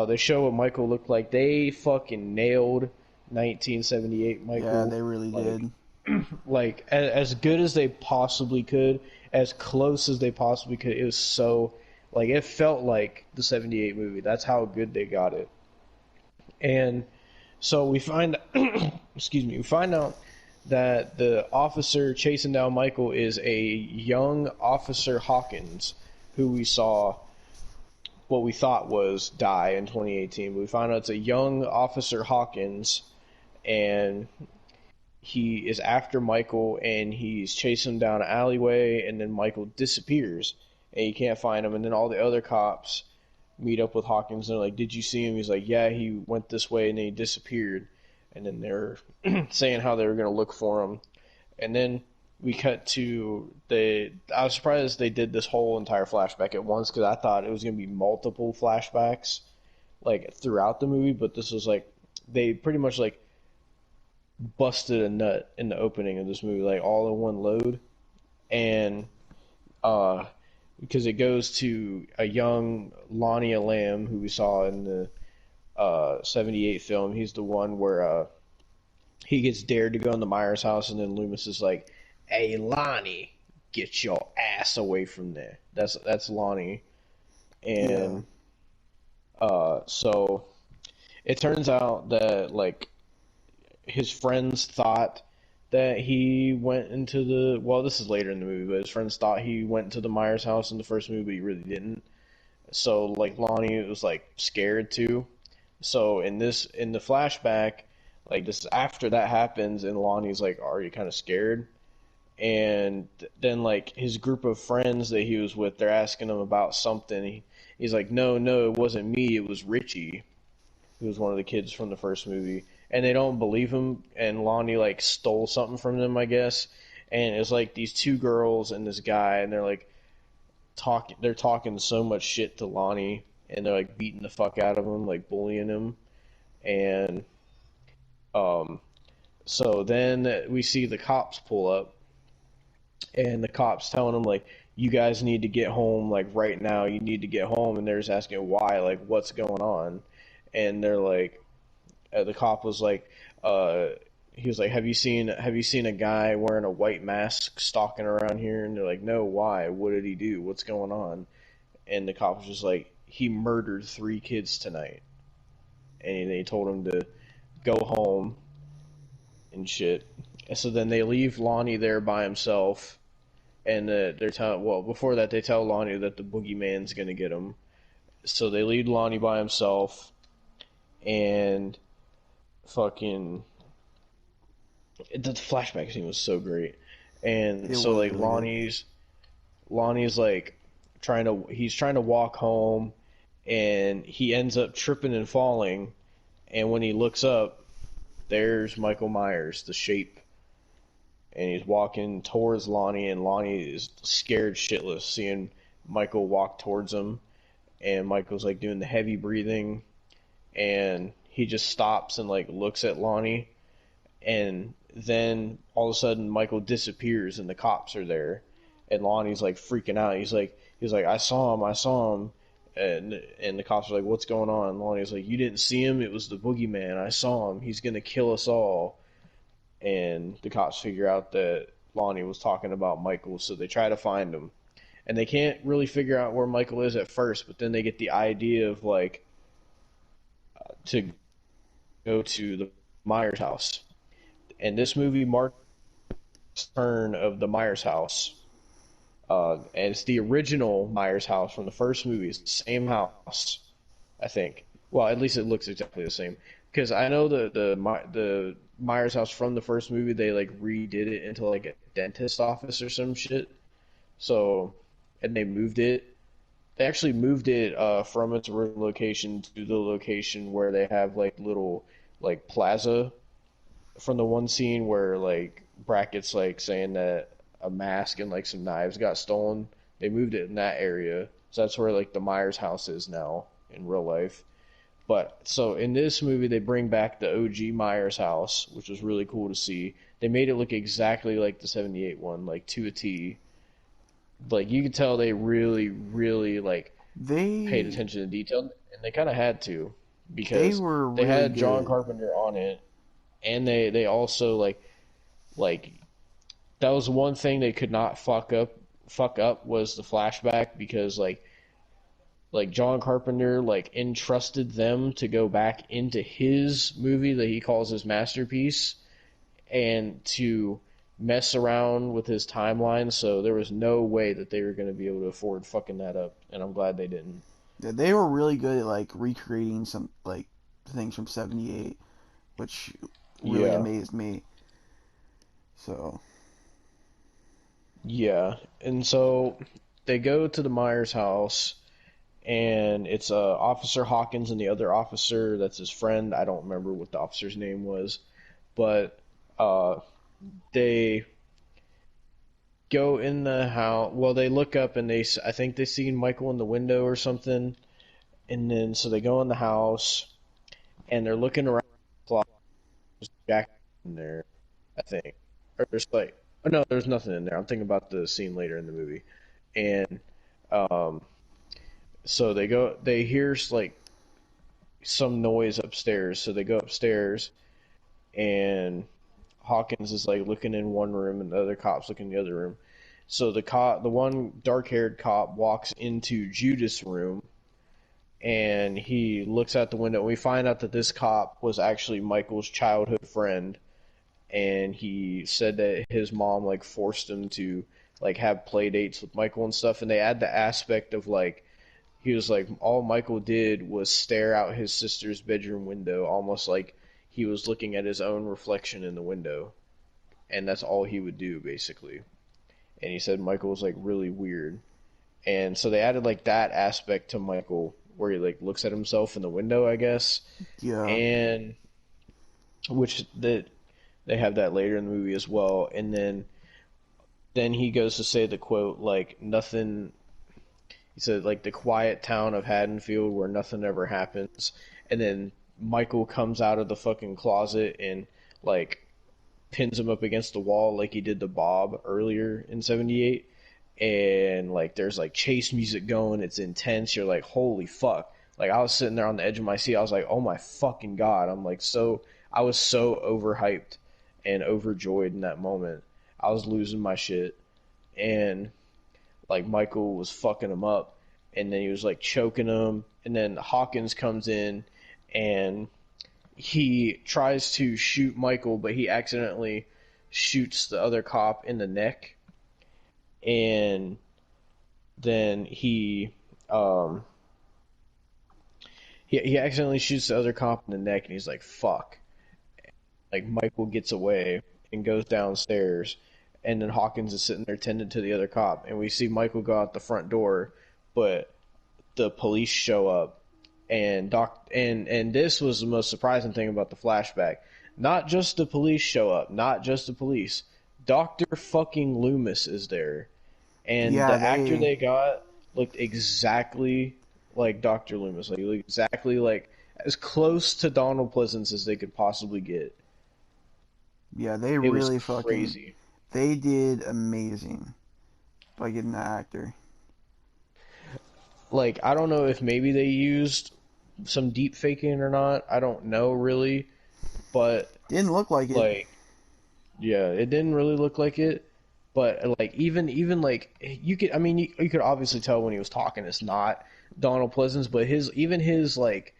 they show what Michael looked like. They fucking nailed 1978 Michael. Yeah, they really did. Like as good as they possibly could, as close as they possibly could. It was so like it felt like the 78 movie. That's how good they got it. And so we find we find out that the officer chasing down Michael is a young Officer Hawkins, who we saw what we thought was die in 2018. But we found out it's a young Officer Hawkins, and he is after Michael, and he's chasing him down an alleyway, and then Michael disappears, and you can't find him. And then all the other cops meet up with Hawkins, and they're like, did you see him? He's like, yeah, he went this way, and then he disappeared. And then they're saying how they were going to look for him. And then we cut to I was surprised they did this whole entire flashback at once, because I thought it was going to be multiple flashbacks like throughout the movie, but this was like they pretty much like busted a nut in the opening of this movie, like all in one load. And because it goes to a young Lonnie Lamb, who we saw in the 78 film. He's the one where he gets dared to go in the Myers house, and then Loomis is like, hey Lonnie, get your ass away from there. That's Lonnie. And so it turns out that like his friends thought that he went into this is later in the movie, but his friends thought he went into the Myers house in the first movie, but he really didn't. So like Lonnie was like scared too. So in the flashback, like this after that happens, and Lonnie's like already kind of scared, and then like his group of friends that he was with, they're asking him about something. He's like, no, it wasn't me, it was Richie, who was one of the kids from the first movie. And they don't believe him, and Lonnie like stole something from them, I guess. And it's like these two girls and this guy, and they're like talking so much shit to Lonnie, and they're like beating the fuck out of him, like bullying him. And so then we see the cops pull up, and the cops telling them like, you guys need to get home, like right now, you need to get home. And they're just asking why, like what's going on. And they're like, the cop was like, he was like, have you seen a guy wearing a white mask stalking around here? And they're like, no, why? What did he do? What's going on? And the cop was just like, he murdered 3 kids tonight. And they told him to go home and shit. And so then they leave Lonnie there by himself, and before that they tell Lonnie that the boogeyman's gonna get him. So they leave Lonnie by himself, and fucking The flashback scene was so great, and It so was like really good. Lonnie's like he's trying to walk home, and he ends up tripping and falling, and when he looks up, there's Michael Myers, the shape, and he's walking towards Lonnie, and Lonnie is scared shitless seeing Michael walk towards him, and Michael's like doing the heavy breathing, and he just stops and like looks at Lonnie, and then all of a sudden Michael disappears and the cops are there, and Lonnie's like freaking out. He's like I saw him, and the cops are like, what's going on? And Lonnie's like, you didn't see him? It was the boogeyman. I saw him. He's gonna kill us all. And the cops figure out that Lonnie was talking about Michael, so they try to find him, and they can't really figure out where Michael is at first, but then they get the idea of like to go to the Myers house. And this movie marks the turn of the Myers house. And it's the original Myers house from the first movie. It's the same house, I think. Well, at least it looks exactly the same. Because I know the Myers house from the first movie, they like redid it into like a dentist office or some shit. So, and they moved it. They actually moved it from its original location to the location where they have like little like plaza from the one scene where like Brackett's like saying that a mask and like some knives got stolen. They moved it in that area, so that's where like the Myers house is now in real life. But so in this movie, they bring back the OG Myers house, which was really cool to see. They made it look exactly like the '78 one, like to a T. Like you could tell they really, really like paid They attention to detail, and they kind of had to they because were they really had John good. Carpenter on it, and they also like that was one thing they could not fuck up was the flashback because like John Carpenter like entrusted them to go back into his movie that he calls his masterpiece and to mess around with his timeline, so there was no way that they were going to be able to afford fucking that up, and I'm glad they didn't. Yeah, they were really good at like recreating some like things from '78, which really Yeah. amazed me. So Yeah. And so they go to the Myers house, and it's Officer Hawkins and the other officer that's his friend. I don't remember what the officer's name was, but uh, they go in the house. Well, they look up and I think they see Michael in the window or something, and then so they go in the house and they're looking around. The closet. There's Jack in there, I think, or there's like, oh no, there's nothing in there. I'm thinking about the scene later in the movie, and um, so they hear like some noise upstairs, so they go upstairs, and Hawkins is like looking in one room, and the other cop's looking in the other room. So the one dark-haired cop walks into Judas' room, and he looks out the window. And we find out that this cop was actually Michael's childhood friend, and he said that his mom like forced him to like have play dates with Michael and stuff. And they add the aspect of like he was like all Michael did was stare out his sister's bedroom window, almost like he was looking at his own reflection in the window, and that's all he would do basically. And he said Michael was like really weird, and so they added like that aspect to Michael where he like looks at himself in the window, I guess, yeah, and which that they have that later in the movie as well. And then he goes to say the quote like nothing. He said like the quiet town of Haddonfield where nothing ever happens. And then Michael comes out of the fucking closet and like pins him up against the wall like he did to Bob earlier in '78. And like there's like chase music going, it's intense. You're like, holy fuck. Like I was sitting there on the edge of my seat. I was like, oh my fucking god. I was so overhyped and overjoyed in that moment. I was losing my shit. And like Michael was fucking him up, and then he was like choking him, and then Hawkins comes in and he tries to shoot Michael, but he accidentally shoots the other cop in the neck, and then um he accidentally shoots the other cop in the neck, and he's like fuck. Like Michael gets away, and goes downstairs, and then Hawkins is sitting there tending to the other cop, and we see Michael go out the front door, but the police show up, and this was the most surprising thing about the flashback. Not just the police show up, not just the police. Dr. fucking Loomis is there. And Yeah, the actor they got looked exactly like Dr. Loomis. Like, he looked exactly like, as close to Donald Pleasance as they could possibly get. Yeah, they It really was fucking... crazy. They did amazing by getting that actor. Like, I don't know if maybe they used some deep faking or not. I don't know, really. But, Didn't look like it. like, yeah, it didn't really look like it. But, like, even like, you could, I mean, you could obviously tell when he was talking it's not Donald Pleasance, but his, like,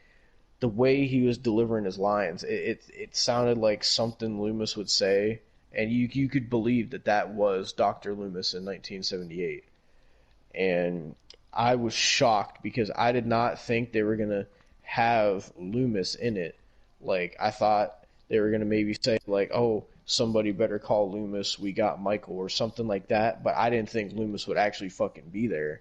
the way he was delivering his lines, it sounded like something Loomis would say, and you could believe that was Dr. Loomis in 1978. And I was shocked because I did not think they were going to have Loomis in it. Like, I thought they were going to maybe say, like, oh, somebody better call Loomis, we got Michael, or something like that, but I didn't think Loomis would actually fucking be there.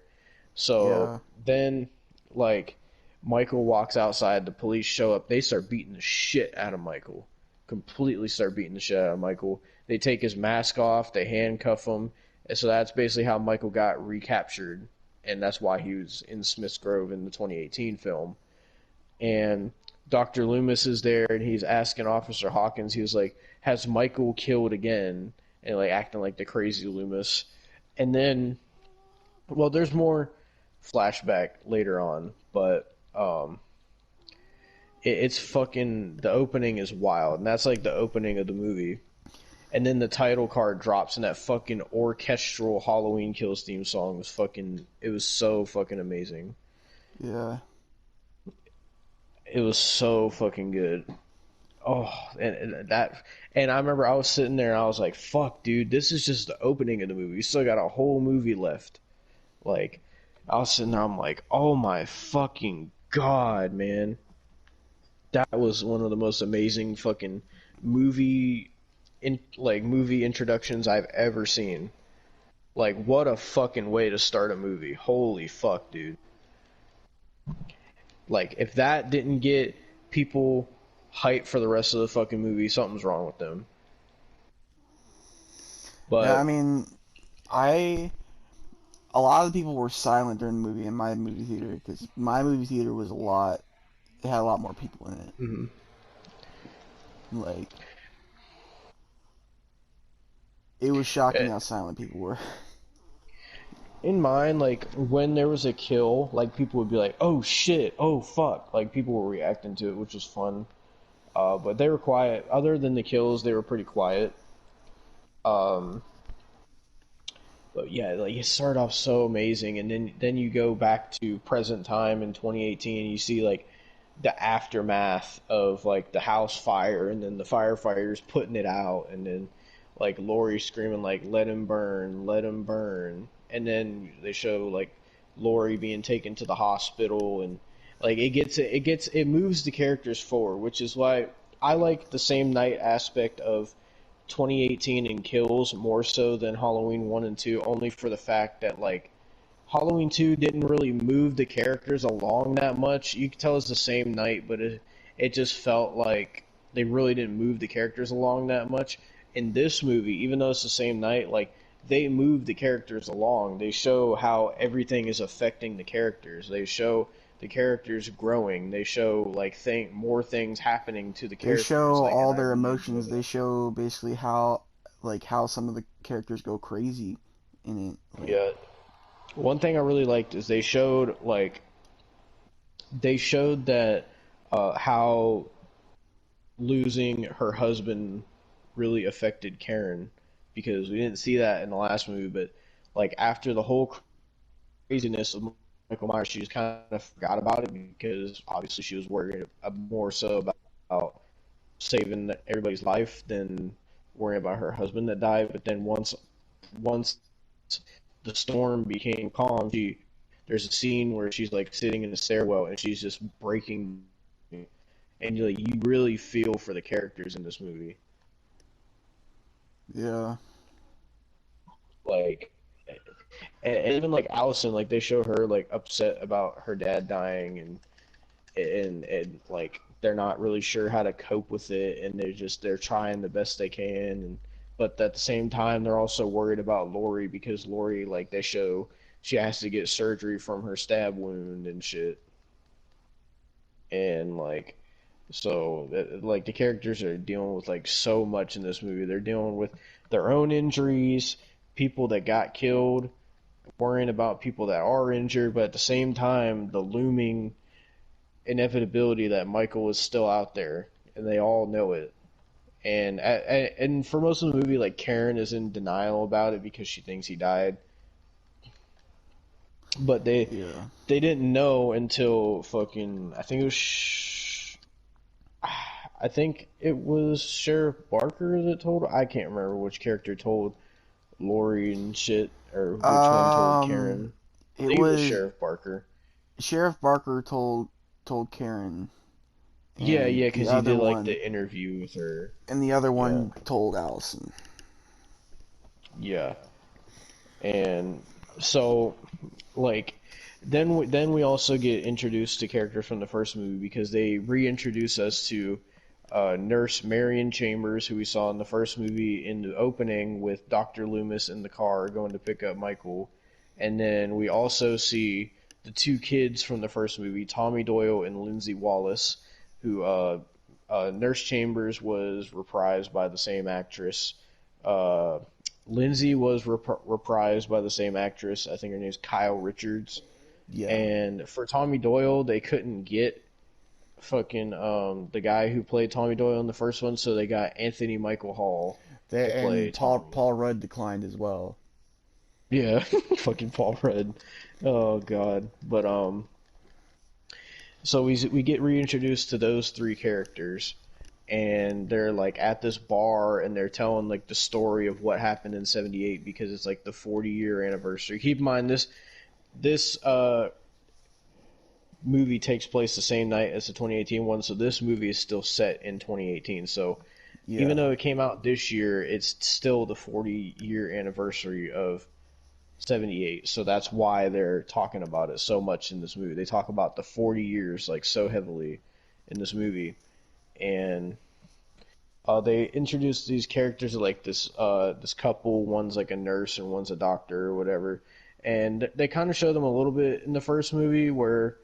So then, like, Michael walks outside, the police show up, they start beating the shit out of Michael. Completely start beating the shit out of Michael. They take his mask off, they handcuff him, and so that's basically how Michael got recaptured, and that's why he was in Smith's Grove in the 2018 film. And Dr. Loomis is there, and he's asking Officer Hawkins, he was like, has Michael killed again? And, like, acting like the crazy Loomis. And then, well, there's more flashback later on, but it's fucking, the opening is wild, and that's like the opening of the movie. And then the title card drops, and that fucking orchestral Halloween Kills theme song was fucking, it was so fucking amazing. Yeah. It was so fucking good. Oh, and I remember I was sitting there and I was like, fuck, dude, this is just the opening of the movie. We still got a whole movie left. Like, I was sitting there, I'm like, oh my fucking god, man. That was one of the most amazing fucking movie introductions I've ever seen. Like, what a fucking way to start a movie. Holy fuck, dude. Like, if that didn't get people hyped for the rest of the fucking movie, something's wrong with them. But yeah, I mean, a lot of the people were silent during the movie in my movie theater because my movie theater was it had a lot more people in it. mm-hmm. Like, it was shocking how silent people were. In mine, like, when there was a kill, like, people would be like, oh shit, oh fuck. Like, people were reacting to it, which was fun. But they were quiet. Other than the kills, they were pretty quiet. But yeah, like, it started off so amazing, and then you go back to present time in 2018, and you see, like, the aftermath of, like, the house fire, and then the firefighters putting it out, and then, like, Lori screaming, like, let him burn, let him burn. And then they show, like, Lori being taken to the hospital, and, like, it moves the characters forward, which is why I like the same night aspect of 2018 and Kills more so than Halloween 1 and 2, only for the fact that, like, Halloween 2 didn't really move the characters along that much. You could tell it's the same night, but it just felt like they really didn't move the characters along that much. In this movie, even though it's the same night, like, they move the characters along. They show how everything is affecting the characters. They show the characters growing. They show, like, more things happening to the characters. They show like, all their emotions. They show basically how some of the characters go crazy in it. Like, yeah. One thing I really liked is they showed that how losing her husband really affected Karen, because we didn't see that in the last movie, but, like, after the whole craziness of Michael Myers, she just kind of forgot about it because obviously she was worried more so about saving everybody's life than worrying about her husband that died. But then once the storm became calm, there's a scene where she's, like, sitting in the stairwell and she's just breaking, and you really feel for the characters in this movie. Yeah. Like, and even like Allison, like they show her like upset about her dad dying, and like they're not really sure how to cope with it, and they're trying the best they can, and but at the same time they're also worried about Lori, because Lori, like they show, she has to get surgery from her stab wound and shit, and like so like the characters are dealing with like so much in this movie. They're dealing with their own injuries, people that got killed, worrying about people that are injured, but at the same time the looming inevitability that Michael is still out there, and they all know it. And for most of the movie, like Karen is in denial about it because she thinks he died, but Yeah. they didn't know until fucking I think it was Sheriff Barker that told. I can't remember which character told Lori and shit, or which one told Um, Karen. I it think it was was Sheriff Barker. Sheriff Barker told Karen, Yeah, and yeah, the because he other did like one the interview with her. Yeah, told Allison. yeah. And so like then we also get introduced to characters from the first movie, because they reintroduce us to Nurse Marion Chambers, who we saw in the first movie in the opening with Dr. Loomis in the car going to pick up Michael. And then we also see the two kids from the first movie, Tommy Doyle and Lindsay Wallace, who Nurse Chambers was reprised by the same actress. Uh, Lindsay was reprised by the same actress. I think her name's Kyle Richards. Yeah. And for Tommy Doyle, they couldn't get fucking the guy who played Tommy Doyle in the first one, so they got Anthony Michael Hall to play And Tommy. Paul Rudd declined as well. Yeah, fucking Paul Rudd. Oh god. But so we get reintroduced to those three characters, and they're like at this bar, and they're telling like the story of what happened in '78, because it's like the 40-year anniversary. Keep in mind this movie takes place the same night as the 2018 one, so this movie is still set in 2018. So even Yeah. though it came out this year, it's still the 40-year anniversary of '78. So that's why they're talking about it so much in this movie. They talk about the 40 years like so heavily in this movie, and they introduce these characters like this couple. One's like a nurse and one's a doctor or whatever, and they kind of show them a little bit in the first movie, where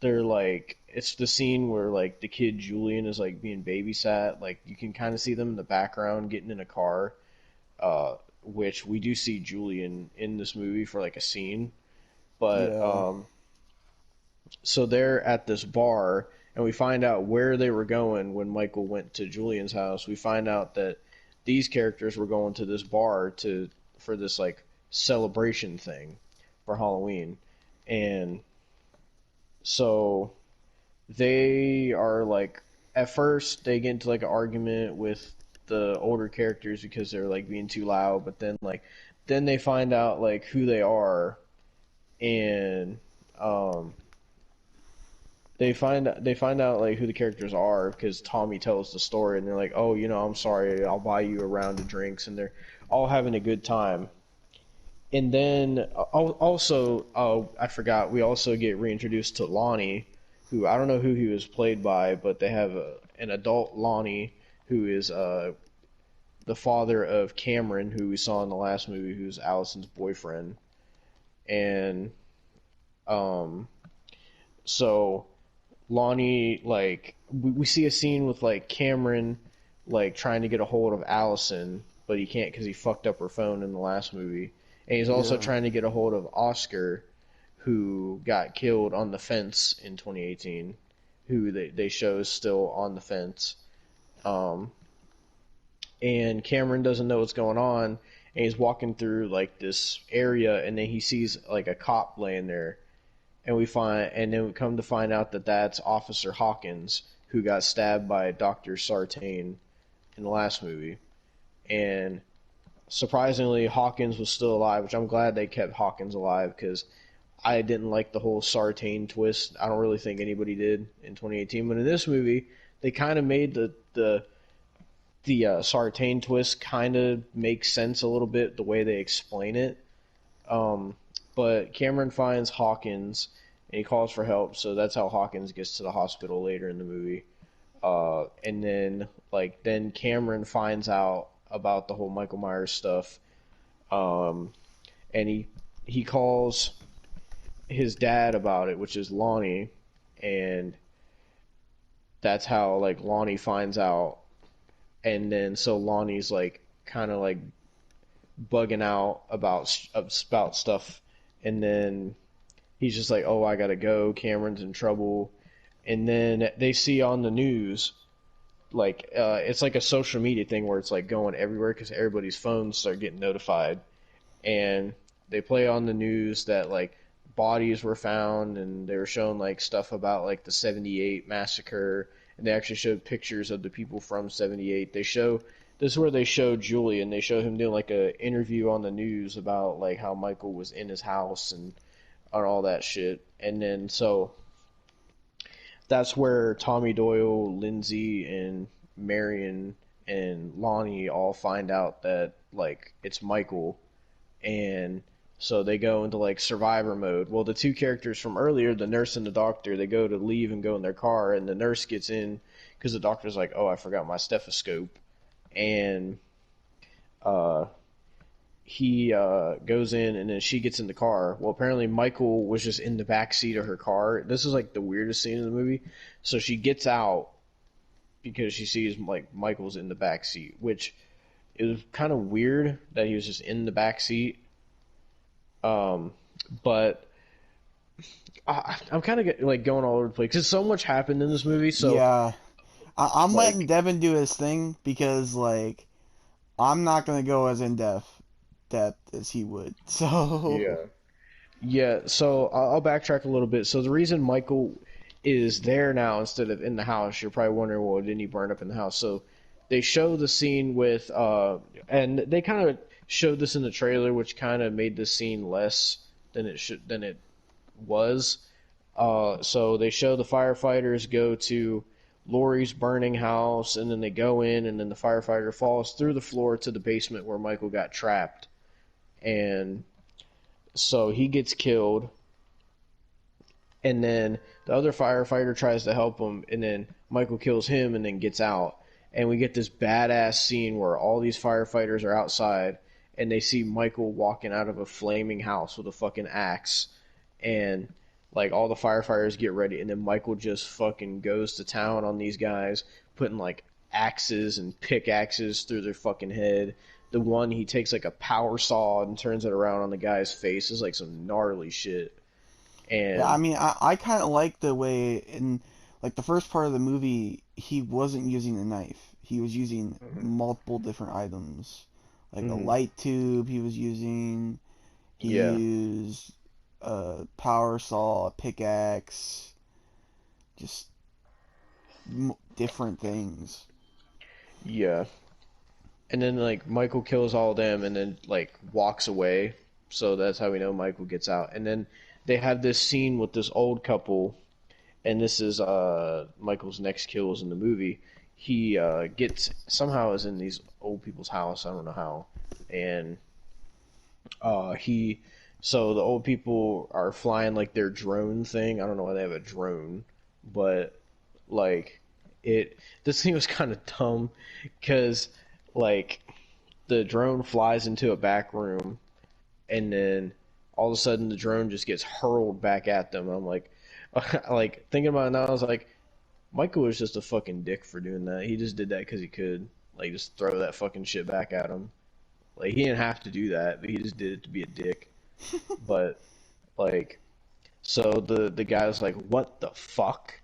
they're like, it's the scene where like the kid Julian is like being babysat. Like you can kind of see them in the background getting in a car, which we do see Julian in this movie for like a scene. But Yeah. so they're at this bar, and we find out where they were going when Michael went to Julian's house. We find out that these characters were going to this bar to for this like celebration thing for Halloween, and so they are like, at first they get into like an argument with the older characters because they're like being too loud, but then they find out like who they are, and um they find out like who the characters are because Tommy tells the story, and they're like, oh, I'm sorry, I'll buy you a round of drinks, and they're all having a good time. And then also, I forgot, we also get reintroduced to Lonnie, who I don't know who he was played by, but they have an adult Lonnie who is the father of Cameron, who we saw in the last movie, who's Allison's boyfriend. And um, so Lonnie, like, we see a scene with like Cameron, like trying to get a hold of Allison, but he can't because he fucked up her phone in the last movie. And he's also Yeah. trying to get a hold of Oscar, who got killed on the fence in 2018, who they show is still on the fence. Um, and Cameron doesn't know what's going on, and he's walking through like this area, and then he sees like a cop laying there, and then we come to find out that that's Officer Hawkins, who got stabbed by Dr. Sartain in the last movie. And surprisingly, Hawkins was still alive, which I'm glad they kept Hawkins alive, because I didn't like the whole Sartain twist. I don't really think anybody did in 2018. But in this movie, they kind of made the Sartain twist kind of makes sense a little bit the way they explain it. But Cameron finds Hawkins and he calls for help, so that's how Hawkins gets to the hospital later in the movie. And then Cameron finds out about the whole Michael Myers stuff, and he calls his dad about it, which is Lonnie, and that's how like Lonnie finds out, and then so Lonnie's like kind of like bugging out about stuff, and then he's just like, oh, I gotta go, Cameron's in trouble. And then they see on the news, like, it's like a social media thing where it's like going everywhere because everybody's phones start getting notified. And they play on the news that like bodies were found, and they were showing like stuff about like the 78 massacre, and they actually showed pictures of the people from 78. This is where they show Julian. They show him doing like a interview on the news about like how Michael was in his house and all that shit. And then so that's where Tommy Doyle, Lindsay, and Marion and Lonnie all find out that like it's Michael, and so they go into like survivor mode. Well, the two characters from earlier, the nurse and the doctor, they go to leave and go in their car, and the nurse gets in because the doctor's like, "Oh, I forgot my stethoscope," and he goes in, and then she gets in the car. Well, apparently Michael was just in the back seat of her car. This is like the weirdest scene in the movie. So she gets out because she sees like Michael's in the back seat, which is kind of weird that he was just in the back seat. But I'm kind of like going all over the place because so much happened in this movie. So yeah, I'm like, letting Devin do his thing because like I'm not gonna go as in depth as he would. So yeah. So I'll backtrack a little bit. So the reason Michael is there now instead of in the house, you're probably wondering, well, didn't he burn up in the house? So they show the scene with, and they kind of showed this in the trailer, which kind of made the scene less than it was. So they show the firefighters go to Lori's burning house, and then they go in, and then the firefighter falls through the floor to the basement where Michael got trapped, and so he gets killed. And then the other firefighter tries to help him, and then Michael kills him and then gets out. And we get this badass scene where all these firefighters are outside, and they see Michael walking out of a flaming house with a fucking axe. And like all the firefighters get ready, and then Michael just fucking goes to town on these guys, putting like axes and pickaxes through their fucking head. The one, he takes like a power saw and turns it around on the guy's face. It's like some gnarly shit. And yeah, I mean, I kind of like the way in like the first part of the movie he wasn't using a knife. He was using multiple different items, like a light tube. He was using. He used a power saw, a pickaxe, just different things. Yeah. And then like Michael kills all of them and then like walks away. So that's how we know Michael gets out. And then they have this scene with this old couple, and this is Michael's next kills in the movie. He gets somehow is in these old people's house. I don't know how. And so the old people are flying like their drone thing. I don't know why they have a drone, but like this thing was kind of dumb because like the drone flies into a back room, and then all of a sudden the drone just gets hurled back at them. And I'm like, like thinking about it now, I was like, Michael was just a fucking dick for doing that. He just did that because he could, like, just throw that fucking shit back at him. Like, he didn't have to do that, but he just did it to be a dick. But like, so the guy's like, what the fuck?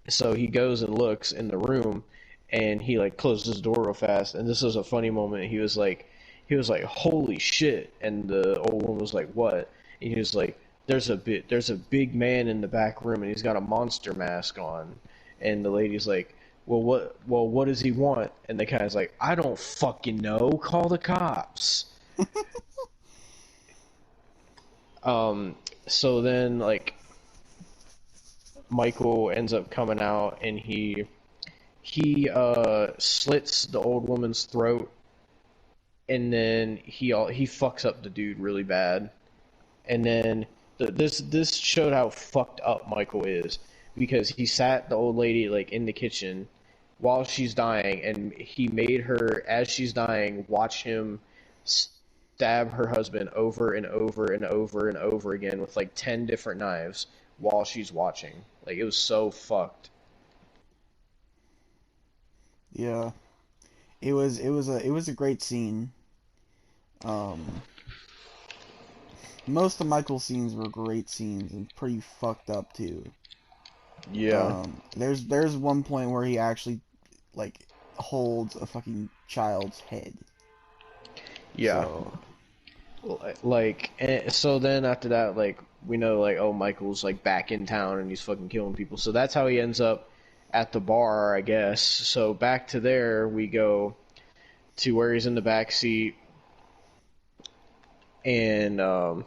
So he goes and looks in the room, and he like closes the door real fast. And this was a funny moment. He was like, holy shit. And the old woman was like, what? And he was like, there's a big man in the back room, and he's got a monster mask on. And the lady's like, well, what does he want? And the guy's like, I don't fucking know, call the cops. So then like Michael ends up coming out, and he he slits the old woman's throat, and then he fucks up the dude really bad. And then this showed how fucked up Michael is, because he sat the old lady like in the kitchen while she's dying, and he made her, as she's dying, watch him stab her husband over and over and over and over again with like 10 different knives while she's watching. Like, it was so fucked. Yeah. It was a great scene. Um, most of Michael's scenes were great scenes and pretty fucked up too. Yeah. There's one point where he actually like holds a fucking child's head. Yeah. So Like, so then after that, like, we know, like, oh, Michael's, like, back in town and he's fucking killing people. So that's how he ends up at the bar, I guess. So back to there, we go to where he's in the back seat, and the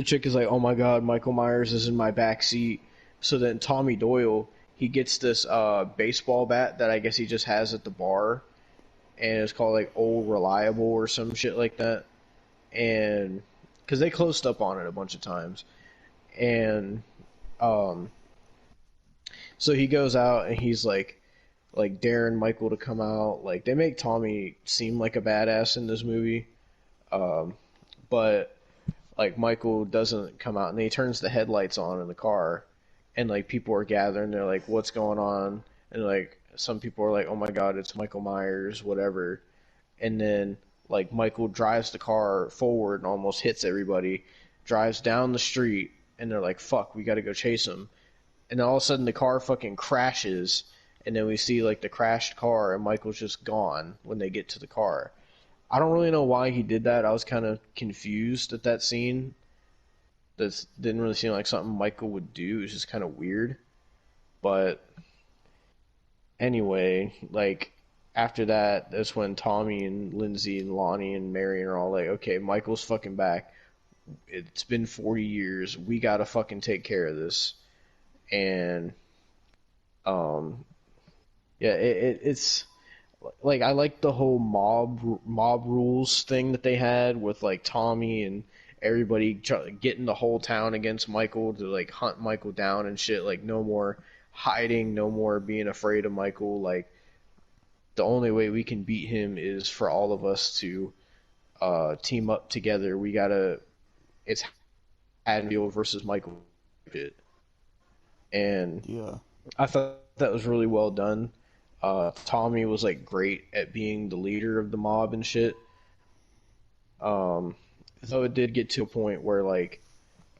chick is like, oh my god, Michael Myers is in my back seat. So then Tommy Doyle, he gets this baseball bat that I guess he just has at the bar, and it's called like Old Reliable or some shit like that. And because they closed up on it a bunch of times, and um, so he goes out and he's like daring Michael to come out. Like, they make Tommy seem like a badass in this movie, but like Michael doesn't come out, and he turns the headlights on in the car, and like people are gathering. They're like, "What's going on?" And like some people are like, "Oh my God, it's Michael Myers," whatever. And then like Michael drives the car forward and almost hits everybody, drives down the street, and they're like, "Fuck, we got to go chase him." And then all of a sudden the car fucking crashes, and then we see like the crashed car, and Michael's just gone when they get to the car. I don't really know why he did that. I was kind of confused at that scene. That didn't really seem like something Michael would do. It was just kind of weird. But anyway, like, after that, that's when Tommy and Lindsay and Lonnie and Marion are all like, okay, Michael's fucking back. It's been 40 years. We gotta fucking take care of this. And um, yeah, it's like, I like the whole mob rules thing that they had with like Tommy and everybody getting the whole town against Michael to like hunt Michael down and shit. Like, no more hiding, no more being afraid of Michael. Like, the only way we can beat him is for all of us to team up together. We gotta. It's Haddonfield versus Michael. And yeah. I thought that was really well done. Tommy was like great at being the leader of the mob and shit. Though it did get to a point where like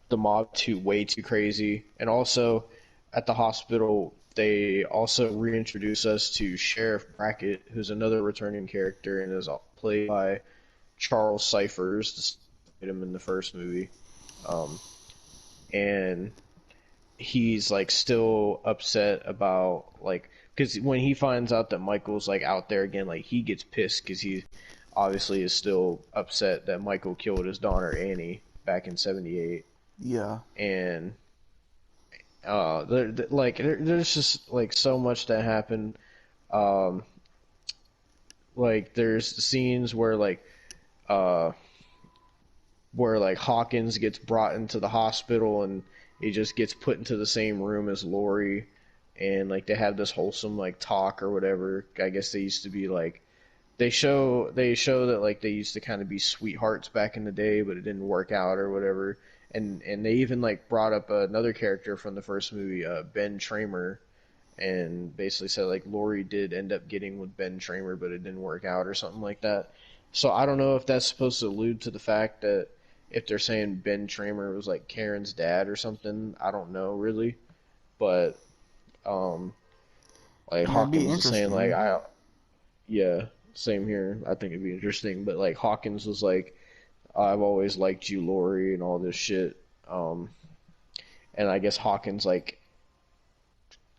the mob way too crazy, and also at the hospital they also reintroduce us to Sheriff Brackett, who's another returning character and is played by Charles Cyphers, him in the first movie. And he's like still upset about like, because when he finds out that Michael's like out there again, like he gets pissed because he obviously is still upset that Michael killed his daughter Annie back in '78. Yeah. And there's just like so much that happened. Um, like, there's scenes uh where like Hawkins gets brought into the hospital and he just gets put into the same room as Laurie, and like they have this wholesome like talk or whatever. I guess they used to be like, they show that like they used to kind of be sweethearts back in the day, but it didn't work out or whatever. And they even like brought up another character from the first movie, Ben Tramer, and basically said like Laurie did end up getting with Ben Tramer, but it didn't work out or something like that. So I don't know if that's supposed to allude to the fact that if they're saying Ben Tramer was like Karen's dad or something. I don't know really, but um, like That'd be Hawkins was saying like, interesting. yeah, same here. I think it'd be interesting, but like Hawkins was like, I've always liked you, Laurie, and all this shit. And I guess Hawkins like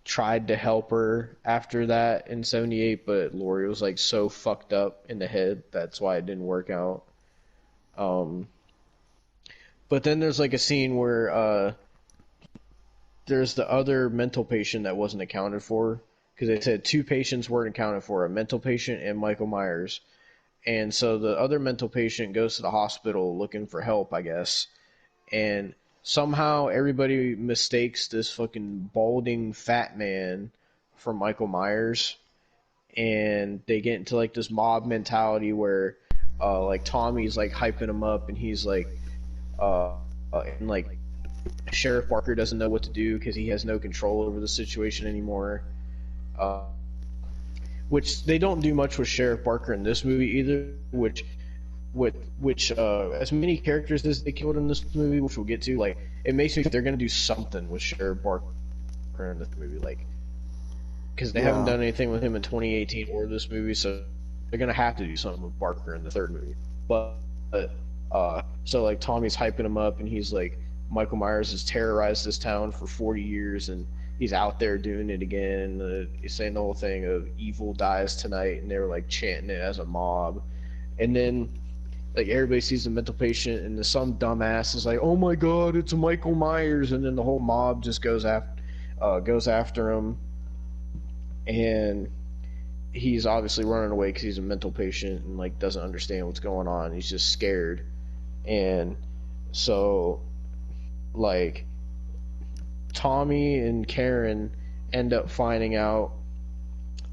tried to help her after that in '78, but Laurie was like so fucked up in the head that's why it didn't work out. Um, but then there's like a scene where there's the other mental patient that wasn't accounted for, because they said 2 patients weren't accounted for, a mental patient and Michael Myers. And so the other mental patient goes to the hospital looking for help, I guess. And somehow everybody mistakes this fucking balding fat man for Michael Myers. And they get into like this mob mentality where like Tommy's like hyping him up, and he's like and like Sheriff Barker doesn't know what to do because he has no control over the situation anymore. Which they don't do much with Sheriff Barker in this movie either. Which as many characters as they killed in this movie, which we'll get to, like it makes me think they're gonna do something with Sheriff Barker in this movie, like because they haven't done anything with him in 2018 or this movie, so they're gonna have to do something with Barker in the third movie. But so like Tommy's hyping him up, and he's like, Michael Myers has terrorized this town for 40 years, and he's out there doing it again. He's saying the whole thing of evil dies tonight, and they were like chanting it as a mob. And then like everybody sees the mental patient, and some dumbass is like, "Oh my God, it's Michael Myers!" And then the whole mob just goes after him, and he's obviously running away because he's a mental patient and like doesn't understand what's going on. He's just scared, and so like Tommy and Karen end up finding out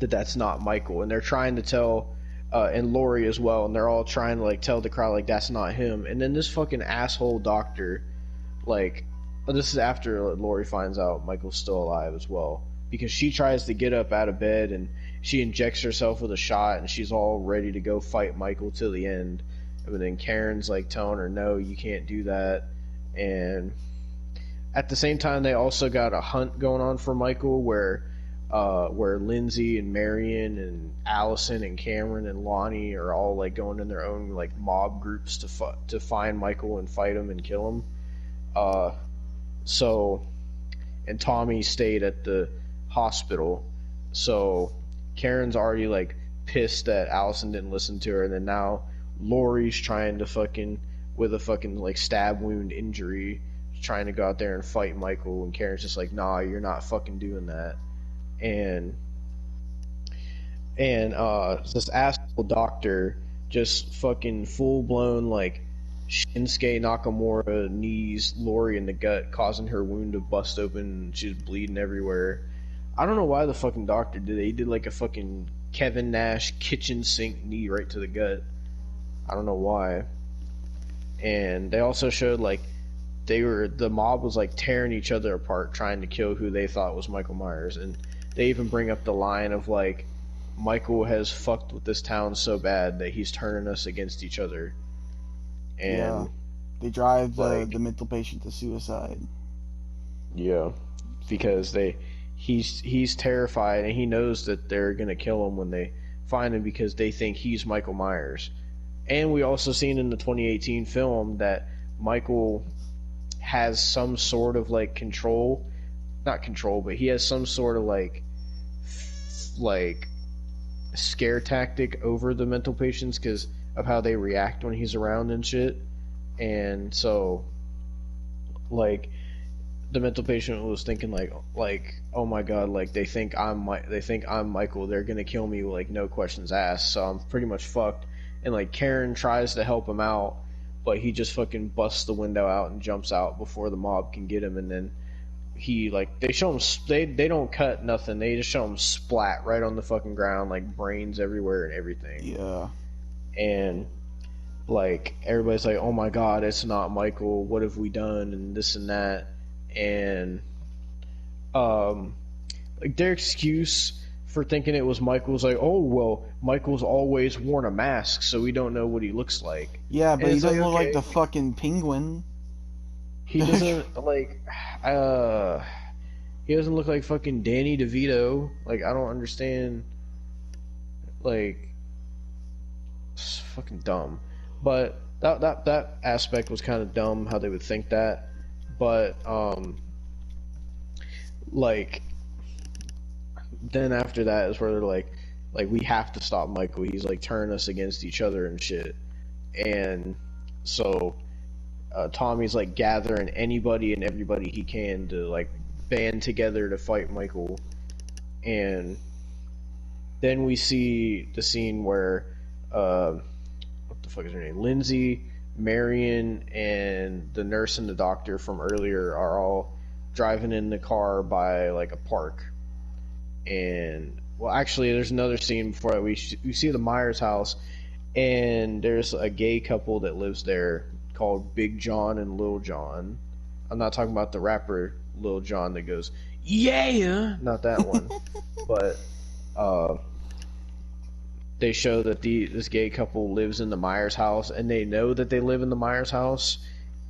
that that's not Michael, and they're trying to tell and Laurie as well, and they're all trying to like tell the crowd like that's not him. And then this fucking asshole doctor, like this is after Laurie finds out Michael's still alive as well, because she tries to get up out of bed and she injects herself with a shot, and she's all ready to go fight Michael till the end. And then Karen's like telling her, no, you can't do that. And at the same time, they also got a hunt going on for Michael where Lindsay and Marion and Allison and Cameron and Lonnie are all like going in their own like mob groups to find Michael and fight him and kill him. And Tommy stayed at the hospital, so Karen's already like pissed that Allison didn't listen to her, and then now Laurie's trying to fucking with a fucking like stab wound injury, trying to go out there and fight Michael, and Karen's just like, nah, you're not fucking doing that. And this asshole doctor just fucking full blown like Shinsuke Nakamura knees Laurie in the gut, causing her wound to bust open, and she's bleeding everywhere. I don't know why the fucking doctor did it. He did like a fucking Kevin Nash kitchen sink knee right to the gut. I don't know why. And they also showed like the mob was like tearing each other apart trying to kill who they thought was Michael Myers. And they even bring up the line of like, Michael has fucked with this town so bad that he's turning us against each other. And they drive the mental patient to suicide. Yeah, because he's terrified, and he knows that they're gonna kill him when they find him, because they think he's Michael Myers. And we also seen in the 2018 film that Michael has some sort of like not control, but he has some sort of like scare tactic over the mental patients because of how they react when he's around and shit. And so like the mental patient was thinking like oh my god, like they think I'm Michael, they're gonna kill me, like no questions asked, so I'm pretty much fucked. And like Karen tries to help him out, but he just fucking busts the window out and jumps out before the mob can get him. And then he like they show him they don't cut nothing, they just show him splat right on the fucking ground, like brains everywhere and everything. Yeah. And like everybody's like, oh my god, it's not Michael, what have we done, and this and that. And like their excuse for thinking it was Michael's like, oh well, Michael's always worn a mask, so we don't know what he looks like. Yeah, but he doesn't look like the fucking Penguin. He doesn't like he doesn't look like fucking Danny DeVito. Like I don't understand, like it's fucking dumb. But that aspect was kind of dumb, how they would think that. But like then after that is where they're like we have to stop Michael, he's like turning us against each other and shit. And so Tommy's like gathering anybody and everybody he can to like band together to fight Michael. And then we see the scene where what the fuck is her name? Lindsay, Marion, and the nurse and the doctor from earlier are all driving in the car by like a park. And well, actually, there's another scene before that. We see the Myers house, and there's a gay couple that lives there called Big John and Lil John. I'm not talking about the rapper Lil John that goes, yeah! Not that one. But they show that this gay couple lives in the Myers house, and they know that they live in the Myers house.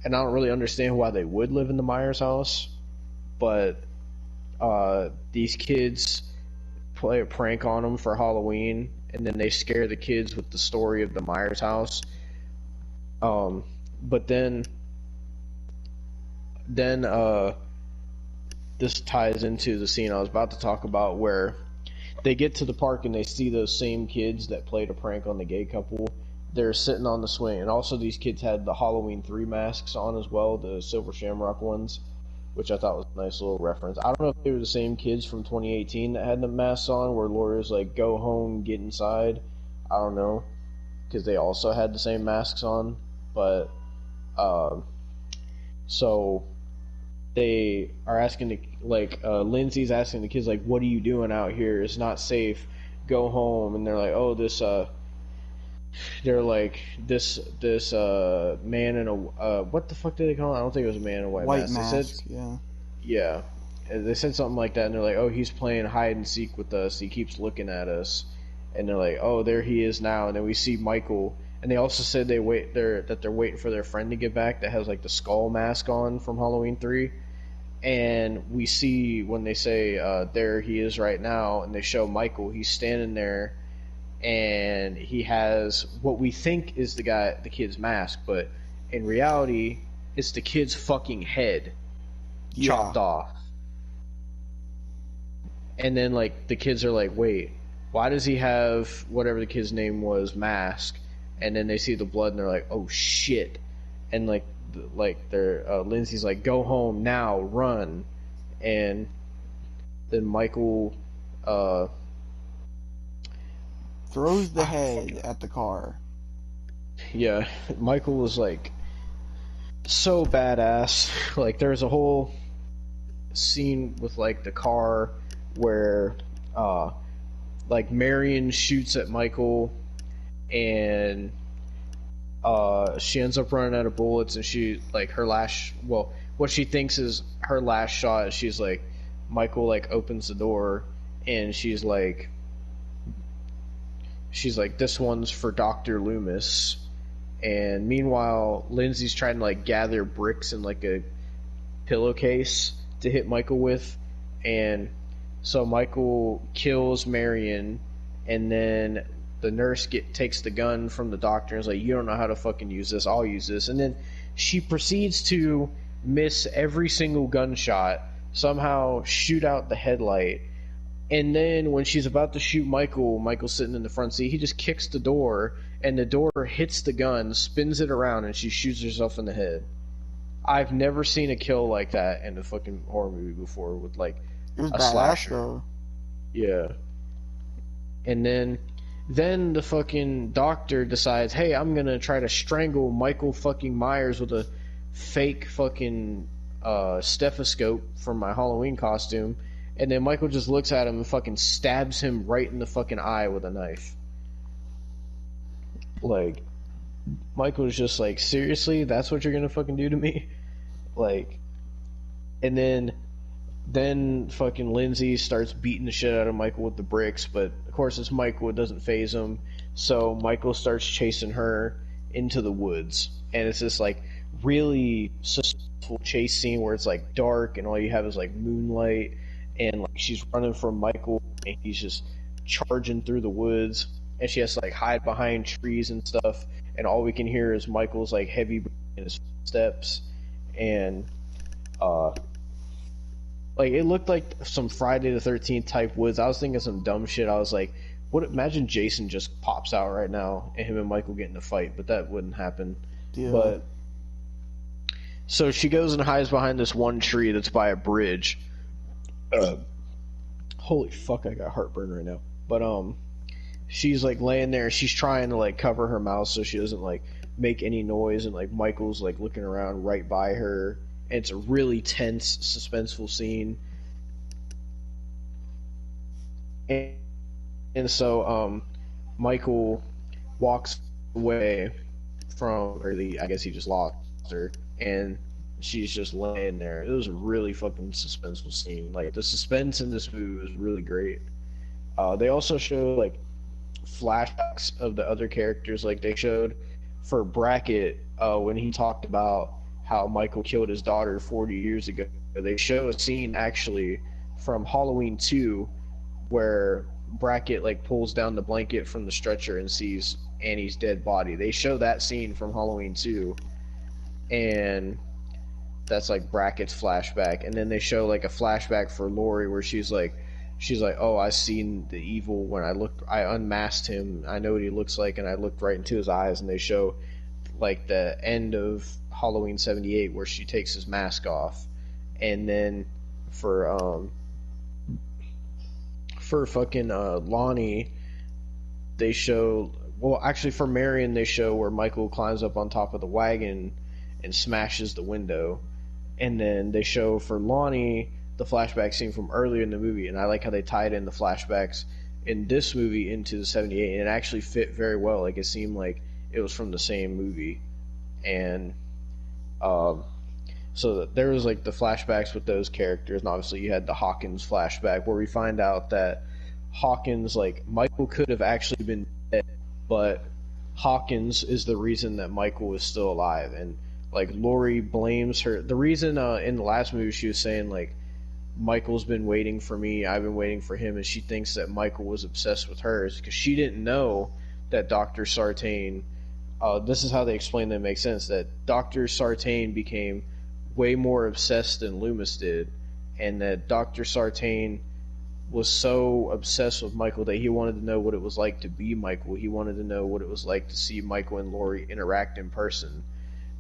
And I don't really understand why they would live in the Myers house. But these kids play a prank on them for Halloween, and then they scare the kids with the story of the Myers house. But then this ties into the scene I was about to talk about, where they get to the park and they see those same kids that played a prank on the gay couple. They're sitting on the swing, and also these kids had the Halloween 3 masks on as well, the Silver Shamrock ones, which I thought was a nice little reference. I don't know if they were the same kids from 2018 that had the masks on, where Laura's like, go home, get inside. I don't know, because they also had the same masks on. But, so they are asking, Lindsay's asking the kids, like, what are you doing out here? It's not safe. Go home. And they're like, oh, this man in a what the fuck did they call it? I don't think it was a man in a white mask. They said, yeah. They said something like that, and they're like, oh, he's playing hide and seek with us. He keeps looking at us. And they're like, oh, there he is now. And then we see Michael. And they also said they're waiting for their friend to get back that has like the skull mask on from Halloween 3. And we see when they say, there he is right now, and they show Michael, he's standing there, and he has what we think is the kid's mask, but in reality, it's the kid's fucking head chopped off. And then, like, the kids are like, wait, why does he have whatever the kid's name was, mask? And then they see the blood, and they're like, oh, shit. And, Lindsay's like, go home now, run. And then Michael throws the head at the car. Yeah, Michael was like so badass. Like, there's a whole scene with like the car where like Marion shoots at Michael, and she ends up running out of bullets, and she like what she thinks is her last shot, she's like, Michael like opens the door, and she's like, this one's for Dr. Loomis. And meanwhile, Lindsay's trying to like gather bricks in like a pillowcase to hit Michael with. And so Michael kills Marion, and then the nurse takes the gun from the doctor and is like, you don't know how to fucking use this, I'll use this. And then she proceeds to miss every single gunshot, somehow shoot out the headlight. And then when she's about to shoot Michael's sitting in the front seat, he just kicks the door, and the door hits the gun, spins it around, and she shoots herself in the head. I've never seen a kill like that in a fucking horror movie before with like a slasher. Though. Yeah. And then the fucking doctor decides, hey, I'm gonna try to strangle Michael fucking Myers with a fake fucking stethoscope from my Halloween costume. And then Michael just looks at him and fucking stabs him right in the fucking eye with a knife. Like, Michael's just like, seriously? That's what you're gonna fucking do to me? Like, and then fucking Lindsay starts beating the shit out of Michael with the bricks, but of course it's Michael, it doesn't faze him. So Michael starts chasing her into the woods. And it's this like really suspenseful chase scene where it's like dark and all you have is like moonlight. And like she's running from Michael, and he's just charging through the woods, and she has to like hide behind trees and stuff, and all we can hear is Michael's like heavy breathing in his steps. And like it looked like some Friday the 13th type woods. I was thinking some dumb shit. I was like, imagine Jason just pops out right now and him and Michael get in a fight, but that wouldn't happen. Yeah. But so she goes and hides behind this one tree that's by a bridge. Holy fuck, I got heartburn right now. But she's like laying there, she's trying to like cover her mouth so she doesn't like make any noise, and like Michael's like looking around right by her, and it's a really tense, suspenseful scene. And so Michael walks away from, or I guess he just lost her, and she's just laying there. It was a really fucking suspenseful scene. Like, the suspense in this movie was really great. They also show like flashbacks of the other characters. Like, they showed for Brackett, when he talked about how Michael killed his daughter 40 years ago. They show a scene actually from Halloween 2 where Brackett like pulls down the blanket from the stretcher and sees Annie's dead body. They show that scene from Halloween 2, and that's like Brackett's flashback. And then they show like a flashback for Laurie where she's like, oh, I seen the evil when I unmasked him. I know what he looks like, and I looked right into his eyes. And they show like the end of Halloween 78 where she takes his mask off. And then for fucking Lonnie, they show, well, actually for Marion, they show where Michael climbs up on top of the wagon and smashes the window. And then they show for Lonnie the flashback scene from earlier in the movie, and I like how they tied in the flashbacks in this movie into the 78, and it actually fit very well. Like, it seemed like it was from the same movie. And so there was like the flashbacks with those characters, and obviously you had the Hawkins flashback where we find out that Hawkins, like, Michael could have actually been dead, but Hawkins is the reason that Michael is still alive. And like, Laurie blames her. The reason in the last movie she was saying like, Michael's been waiting for me, I've been waiting for him, and she thinks that Michael was obsessed with her, because she didn't know that Dr. Sartain, this is how they explain that it makes sense, that Dr. Sartain became way more obsessed than Loomis did, and that Dr. Sartain was so obsessed with Michael that he wanted to know what it was like to be Michael. He wanted to know what it was like to see Michael and Laurie interact in person.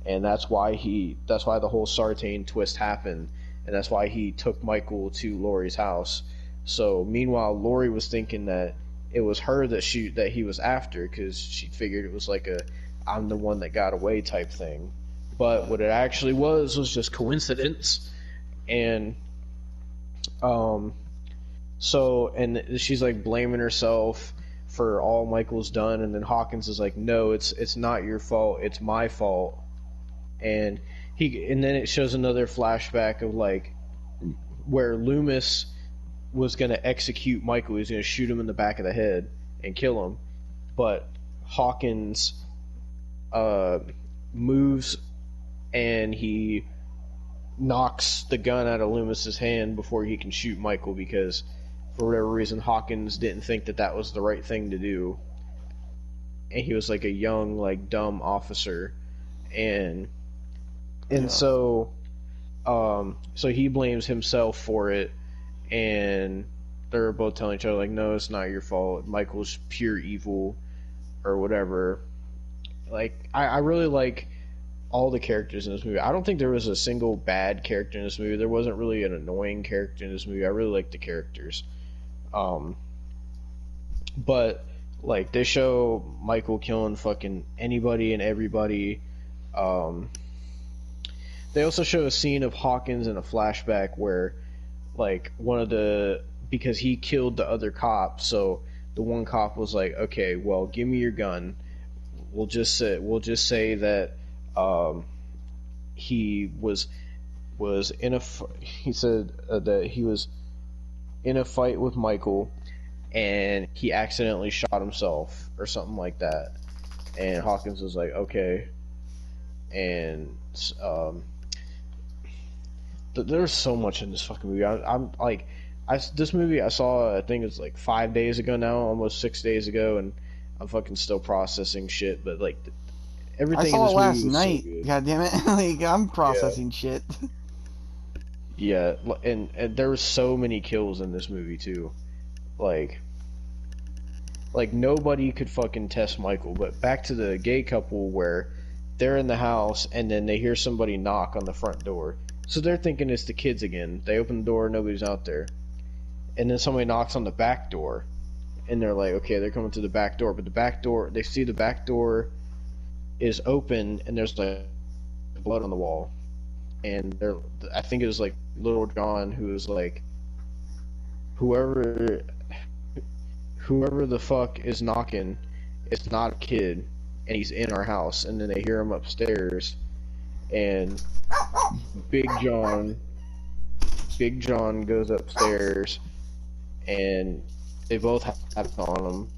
And that's why the whole Sartain twist happened, and that's why he took Michael to Laurie's house. So meanwhile, Laurie was thinking that it was her that he was after, because she figured it was like a I'm the one that got away type thing. But what it actually was just coincidence. And so, and she's like blaming herself for all Michael's done, and then Hawkins is like, no, it's not your fault, it's my fault. And then it shows another flashback of like where Loomis was going to execute Michael. He was going to shoot him in the back of the head and kill him, but Hawkins moves and he knocks the gun out of Loomis's hand before he can shoot Michael, because for whatever reason Hawkins didn't think that was the right thing to do, and he was like a young, like, dumb officer. And so he blames himself for it, and they're both telling each other like, no, it's not your fault, Michael's pure evil or whatever. Like, I really like all the characters in this movie. I don't think there was a single bad character in this movie. There wasn't really an annoying character in this movie. I really like the characters. But like, they show Michael killing fucking anybody and everybody. They also show a scene of Hawkins in a flashback where, like, because he killed the other cop, so the one cop was like, okay, well, give me your gun. We'll just say that he was in a. He said that he was in a fight with Michael, and he accidentally shot himself or something like that. And Hawkins was like, okay. And there's so much in this fucking movie. I'm like, this movie I saw, I think it's like 5 days ago now, almost 6 days ago, and I'm fucking still processing shit. But like, everything I saw in this it last movie was night. so good. God damn it! Like, I'm processing shit. Yeah, and there were so many kills in this movie too. Like nobody could fucking test Michael. But back to the gay couple where they're in the house and then they hear somebody knock on the front door. So they're thinking it's the kids again. They open the door, nobody's out there. and then somebody knocks on the back door, and they're like, okay, they're coming to the back door, but the back door, they see the back door is open, and there's like blood on the wall, and I think it was like Little John who was like, whoever the fuck is knocking, it's not a kid, and he's in our house. And then they hear him upstairs, and Big John goes upstairs, and they both have it on him,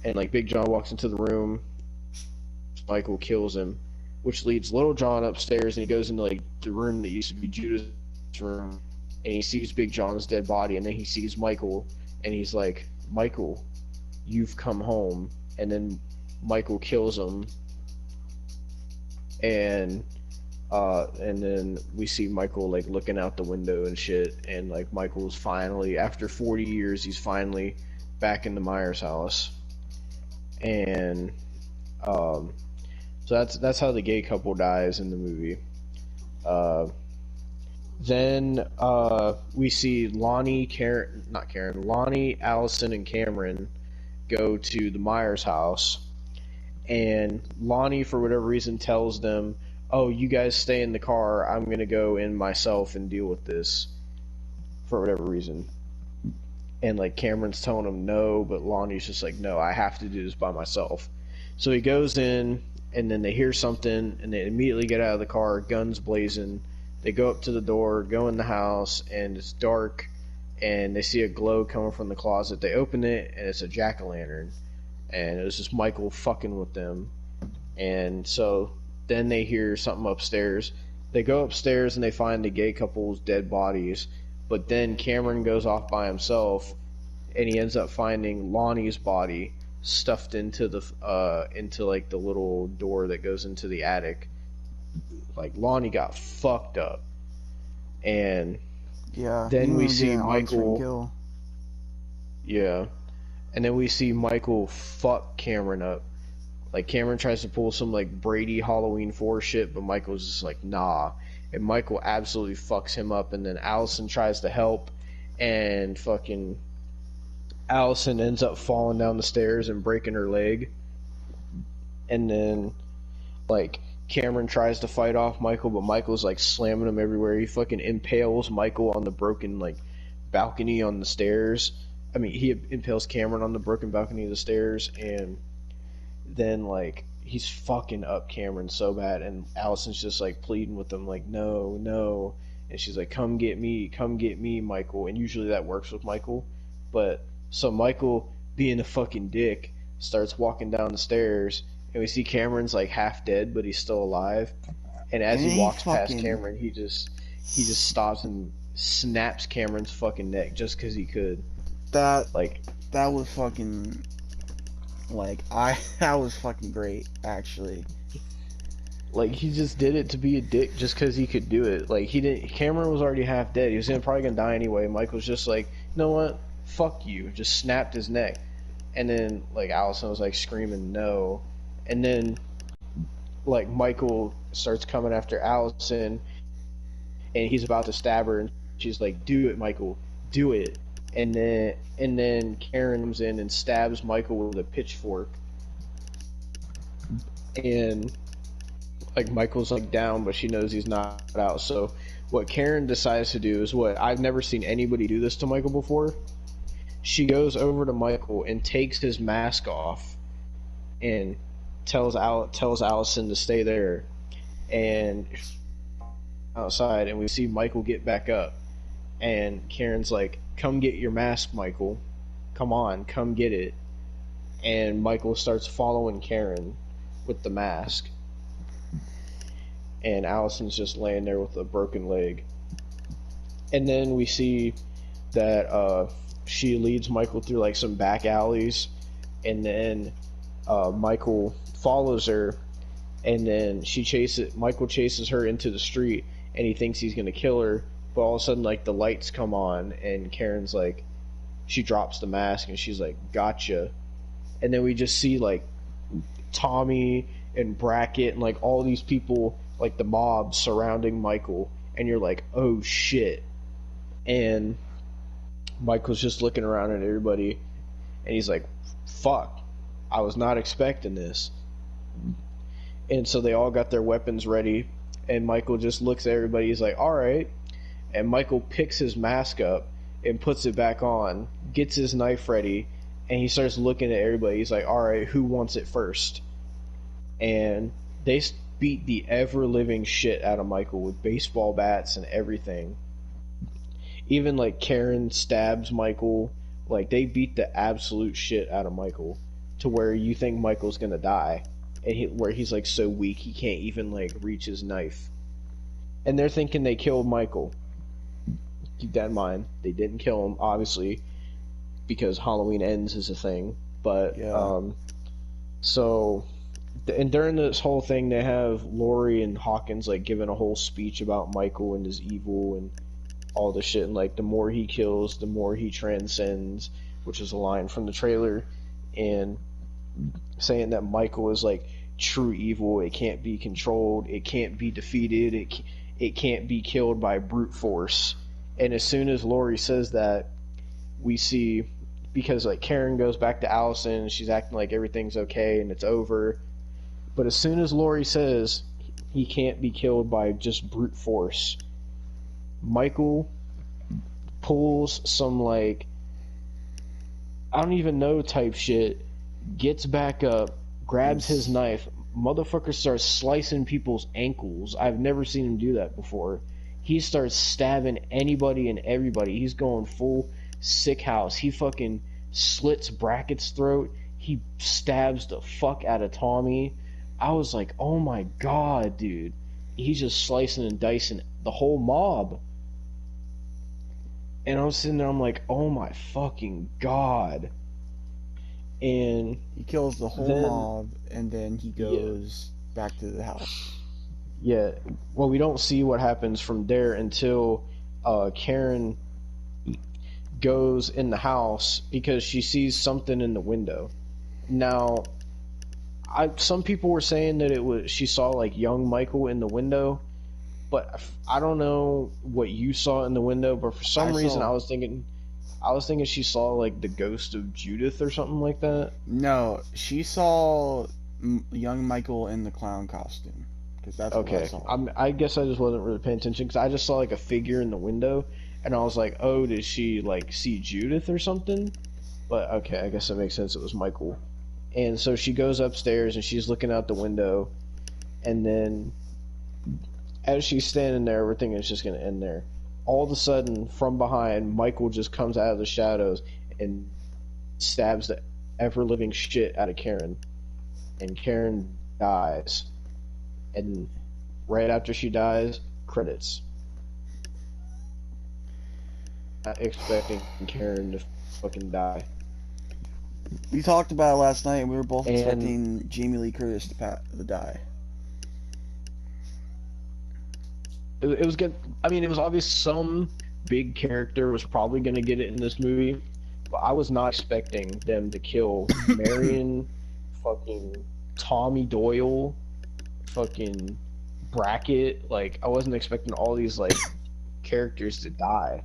and like Big John walks into the room, Michael kills him, which leads Little John upstairs, and he goes into like the room that used to be Judah's room, and he sees Big John's dead body, and then he sees Michael, and he's like, Michael, you've come home. And then Michael kills him, and then we see Michael like looking out the window and shit, and like Michael's finally, after 40 years, he's finally back in the Myers house. And so that's how the gay couple dies in the movie. Then we see Lonnie, Allison, and Cameron go to the Myers house, and Lonnie, for whatever reason, tells them, oh, you guys stay in the car, I'm gonna go in myself and deal with this, for whatever reason. And like Cameron's telling him no, but Lonnie's just like, no, I have to do this by myself. So he goes in, and then they hear something, and they immediately get out of the car, guns blazing. They go up to the door, go in the house, and it's dark, and they see a glow coming from the closet. They open it, and it's a jack-o'-lantern, and it was just Michael fucking with them. And so then they hear something upstairs. They go upstairs, and they find the gay couple's dead bodies, but then Cameron goes off by himself, and he ends up finding Lonnie's body stuffed into the into like the little door that goes into the attic. Like Lonnie got fucked up, and Yeah. then we see Michael. Michael. Yeah, and then we see Michael fuck Cameron up. Like Cameron tries to pull some like Brady Halloween 4 shit, but Michael's just like nah, and Michael absolutely fucks him up. And then Allison tries to help, and fucking Allison ends up falling down the stairs and breaking her leg. And then like Cameron tries to fight off Michael, but Michael's like slamming him everywhere. He fucking impales Michael on the broken like balcony on the stairs. I mean, he impales Cameron on the broken balcony of the stairs, and then like he's fucking up Cameron so bad, and Allison's just like pleading with him like, no, no, and she's like, come get me, Michael. And usually that works with Michael, but so Michael, being a fucking dick, starts walking down the stairs, and we see Cameron's like half dead, but he's still alive. And as he walks past Cameron, he just stops and snaps Cameron's fucking neck just because he could. That was fucking that was fucking great, actually. Like, he just did it to be a dick just because he could do it. Like, Cameron was already half dead. He was probably gonna die anyway. Michael's just like, you know what? Fuck you. Just snapped his neck. And then, like, Allison was like screaming no. And then, like, Michael starts coming after Allison, and he's about to stab her, and she's like, do it, Michael. Do it. And then Karen comes in and stabs Michael with a pitchfork. And like Michael's like down, but she knows he's not out. So what Karen decides to do is what I've never seen anybody do this to Michael before. She goes over to Michael and takes his mask off and tells Allison to stay there and outside, and we see Michael get back up, and Karen's like, come get your mask, Michael. Come on, come get it. And Michael starts following Karen with the mask. And Allison's just laying there with a broken leg. And then we see that she leads Michael through like some back alleys, and then Michael follows her, and then Michael chases her into the street, and he thinks he's gonna kill her, but all of a sudden like the lights come on, and Karen's like, she drops the mask, and she's like, gotcha. And then we just see like Tommy and Brackett and like all these people, like the mob surrounding Michael, and you're like, oh shit. And Michael's just looking around at everybody, and he's like, fuck, I was not expecting this. And so they all got their weapons ready, and Michael just looks at everybody, he's like, alright. And Michael picks his mask up and puts it back on, gets his knife ready, and he starts looking at everybody. He's like, alright, who wants it first? And they beat the ever-living shit out of Michael with baseball bats and everything. Even, like, Karen stabs Michael. Like, they beat the absolute shit out of Michael to where you think Michael's gonna die. And where he's, like, so weak he can't even, like, reach his knife. And they're thinking they killed Michael. Keep that in mind. They didn't kill him, obviously, because Halloween Ends is a thing. But, Yeah. And during this whole thing, they have Laurie and Hawkins, like, giving a whole speech about Michael and his evil and all the shit, and like the more he kills, the more he transcends, which is a line from the trailer, and saying that Michael is like true evil. It can't be controlled. It can't be defeated. It can't be killed by brute force. And as soon as Laurie says that, we see, because like Karen goes back to Allison, and she's acting like everything's okay and it's over. But as soon as Laurie says he can't be killed by just brute force, Michael pulls some, like, I don't even know type shit, gets back up, grabs his knife, motherfucker starts slicing people's ankles. I've never seen him do that before. He starts stabbing anybody and everybody. He's going full sick house. He fucking slits Brackett's throat. He stabs the fuck out of Tommy. I was like, oh my god, dude. He's just slicing and dicing the whole mob. And I was sitting there, I'm like, oh my fucking god. And he kills the whole mob, and then he goes back to the house. Yeah, well, we don't see what happens from there until Karen goes in the house because she sees something in the window. Now, some people were saying that she saw like young Michael in the window, but I don't know what you saw in the window. But for some reason, I was thinking she saw like the ghost of Judith or something like that. No, she saw young Michael in the clown costume. That's what I saw. I guess I just wasn't really paying attention because I just saw like a figure in the window, and I was like, "Oh, did she like see Judith or something?" But okay, I guess that makes sense. It was Michael, and so she goes upstairs and she's looking out the window, and then as she's standing there, we're thinking it's just gonna end there. All of a sudden, from behind, Michael just comes out of the shadows and stabs the ever-living shit out of Karen, and Karen dies. And right after she dies, credits. Not expecting Karen to fucking die. We talked about it last night, and we were both expecting Jamie Lee Curtis to die. It was good. I mean, it was obvious some big character was probably going to get it in this movie, but I was not expecting them to kill Marion, fucking Tommy Doyle, fucking Brackett. Like, I wasn't expecting all these like characters to die.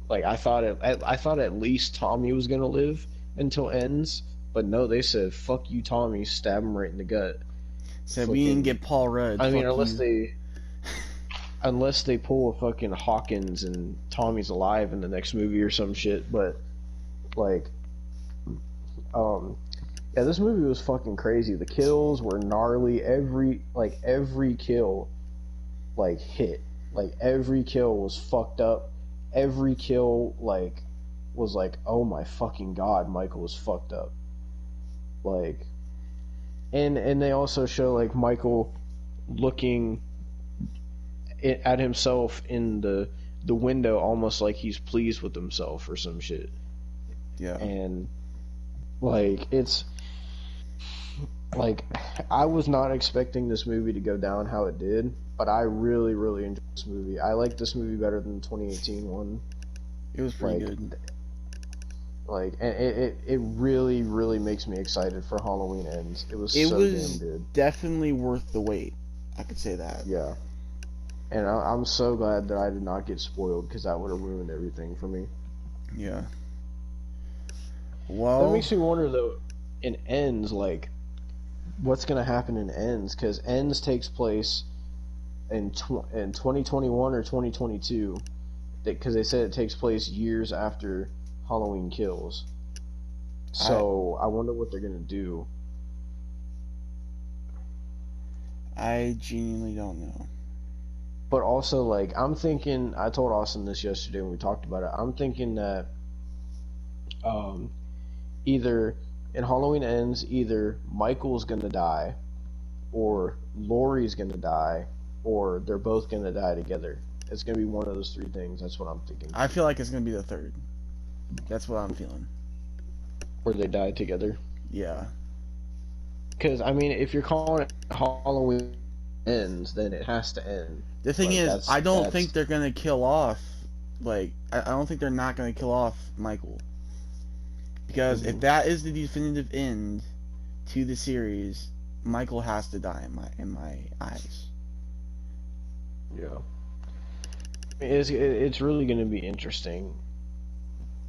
Like, I thought at least Tommy was gonna live until Ends, but no, they said fuck you, Tommy, stab him right in the gut. Said we didn't get Paul Rudd. I mean, unless they pull a fucking Hawkins and Tommy's alive in the next movie or some shit, but like, yeah, this movie was fucking crazy. The kills were gnarly. Every kill, like, hit. Like, every kill was fucked up. Every kill, like, was like, oh my fucking god, Michael was fucked up. Like, and they also show, like, Michael looking at himself in the window almost like he's pleased with himself or some shit. Yeah. And, like, it's... Like, I was not expecting this movie to go down how it did, but I really, really enjoyed this movie. I like this movie better than the 2018 one. It was pretty good. Like, and it really, really makes me excited for Halloween Ends. It was so damn good. Definitely worth the wait. I could say that. Yeah. And I'm so glad that I did not get spoiled, because that would have ruined everything for me. Yeah. That Well, makes me wonder though, in Ends, like, what's gonna happen in Ends? Because Ends takes place in 2021 or 2022, because they said it takes place years after Halloween Kills. So I wonder what they're gonna do. I genuinely don't know. But also, like, I'm thinking, I told Austin this yesterday when we talked about it. I'm thinking that um, either in Halloween Ends, either Michael's gonna die, or Laurie's gonna die, or they're both gonna die together. It's gonna be one of those three things. That's what I'm thinking. I feel like it's gonna be the third. That's what I'm feeling. Where they die together. Yeah. Because, I mean, if you're calling it Halloween Ends, then it has to end. The thing Like, is, I don't think they're gonna kill off. Like, I don't think they're not gonna kill off Michael. Because if that is the definitive end to the series, Michael has to die in my eyes. Yeah. It's really going to be interesting,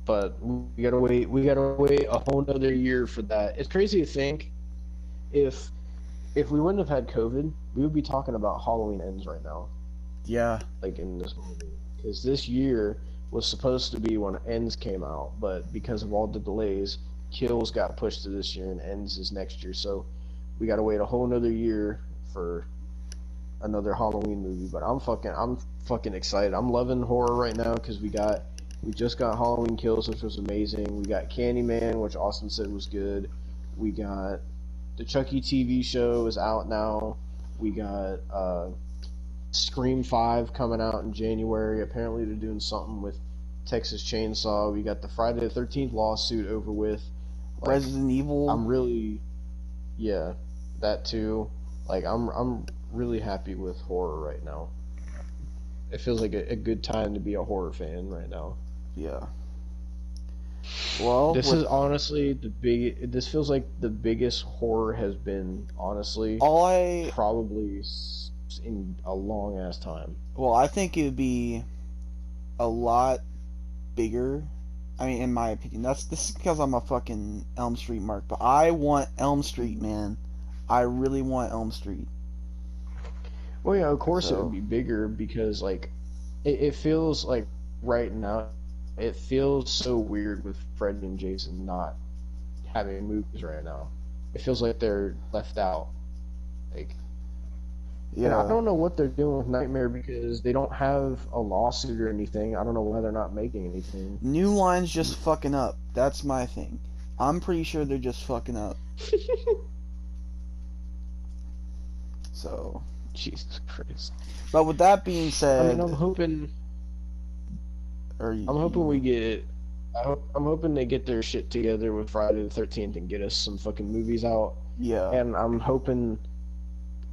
but we gotta wait. We gotta wait a whole nother year for that. It's crazy to think if we wouldn't have had COVID, we would be talking about Halloween Ends right now, Yeah. like in this movie, because this year was supposed to be when Ends came out, but because of all the delays, Kills got pushed to this year and Ends is next year. So we gotta wait a whole nother year for another Halloween movie. But I'm fucking excited. I'm loving horror right now because we just got Halloween Kills, which was amazing. We got Candyman, which Austin said was good. We got the Chucky TV show is out now. We got Scream 5 coming out in January. Apparently they're doing something with Texas Chainsaw. We got the Friday the 13th lawsuit over with. Like, Resident Evil. I'm really, yeah, that too. Like, I'm really happy with horror right now. It feels like a good time to be a horror fan right now. Yeah. Well, this is honestly this feels like the biggest horror has been, honestly, probably in a long ass time. Well, I think it would be a lot bigger. I mean, in my opinion, this is because I'm a fucking Elm Street mark, but I want Elm Street, man. I really want Elm Street. Well, yeah, of course it would be bigger because, like, it feels like right now, it feels so weird with Freddy and Jason not having movies right now. It feels like they're left out. Like, yeah, and I don't know what they're doing with Nightmare because they don't have a lawsuit or anything. I don't know why they're not making anything. New Line's just fucking up. That's my thing. I'm pretty sure they're just fucking up. So, Jesus Christ. But with that being said, I mean, I'm hoping we get. I'm hoping they get their shit together with Friday the 13th and get us some fucking movies out. Yeah. And I'm hoping,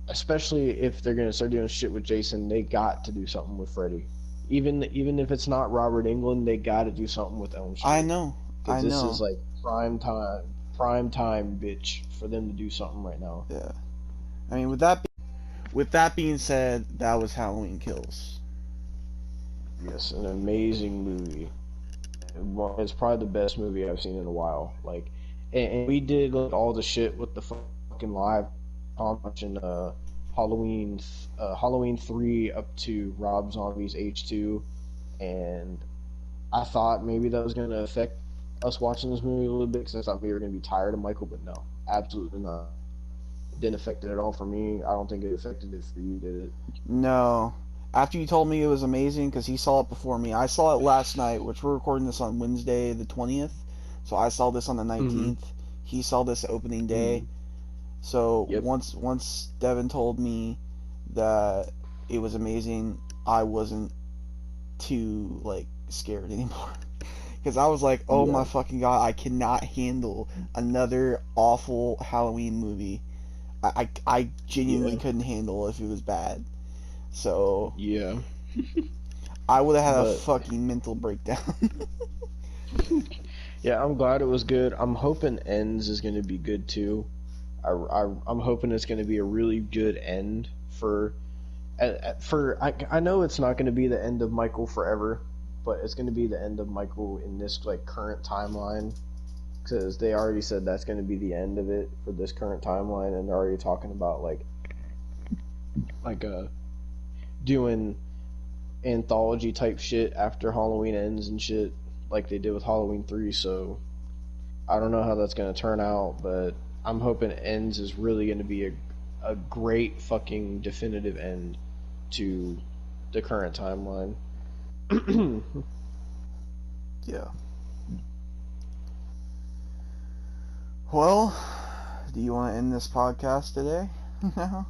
especially if they're gonna start doing shit with Jason, they got to do something with Freddy. Even if it's not Robert Englund, they got to do something with Elm Street. I know. This is like prime time, bitch, for them to do something right now. Yeah. I mean, with that being said, that was Halloween Kills. Yes, an amazing movie. It's probably the best movie I've seen in a while. Like, and we did like all the shit with the fucking live watching Halloween 3 up to Rob Zombie's H2, and I thought maybe that was gonna affect us watching this movie a little bit because I thought we were gonna be tired of Michael, but no, absolutely not. It didn't affect it at all for me. I don't think it affected it for you, did it? No. After you told me it was amazing, because he saw it before me. I saw it last night, which we're recording this on Wednesday the 20th. So I saw this on the 19th. Mm-hmm. He saw this opening day. Mm-hmm. So once Devin told me that it was amazing, I wasn't too, like, scared anymore. Because I was like, oh my fucking god, I cannot handle another awful Halloween movie. I genuinely couldn't handle if it was bad. So yeah, I would have had a fucking mental breakdown. Yeah, I'm glad it was good. I'm hoping Ends is going to be good too. I'm hoping it's going to be a really good end for. I know it's not going to be the end of Michael forever, but it's going to be the end of Michael in this like current timeline, because they already said that's going to be the end of it for this current timeline, and they're already talking about like doing anthology type shit after Halloween ends and shit, like they did with Halloween 3. So I don't know how that's going to turn out, but I'm hoping Ends is really going to be a great fucking definitive end to the current timeline. Yeah. Well, do you want to end this podcast today? No.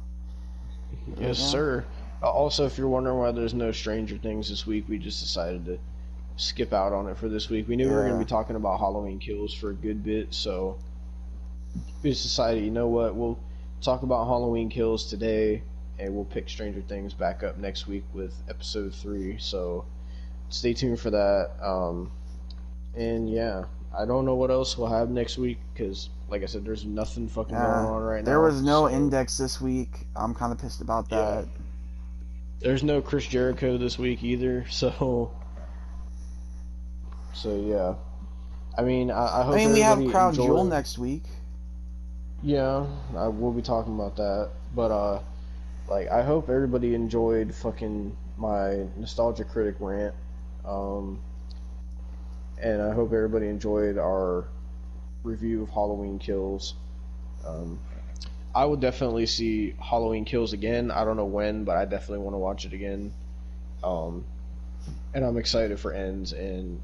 Yes, sir. Also, if you're wondering why there's no Stranger Things this week, we just decided to skip out on it for this week. We knew we were going to be talking about Halloween Kills for a good bit, so we just decided, you know what, we'll talk about Halloween Kills today, and we'll pick Stranger Things back up next week with episode 3, so stay tuned for that. And yeah, I don't know what else we'll have next week, because, like I said, there's nothing fucking going on right now. There was no Index this week. I'm kind of pissed about that. Yeah. There's no Chris Jericho this week either, so yeah. I mean, I hope we have Crown enjoyed... Jewel next week. Yeah, we'll be talking about that. But, like, I hope everybody enjoyed fucking my Nostalgia Critic rant. And I hope everybody enjoyed our review of Halloween Kills. I would definitely see Halloween Kills again. I don't know when, but I definitely want to watch it again. And I'm excited for Ends, and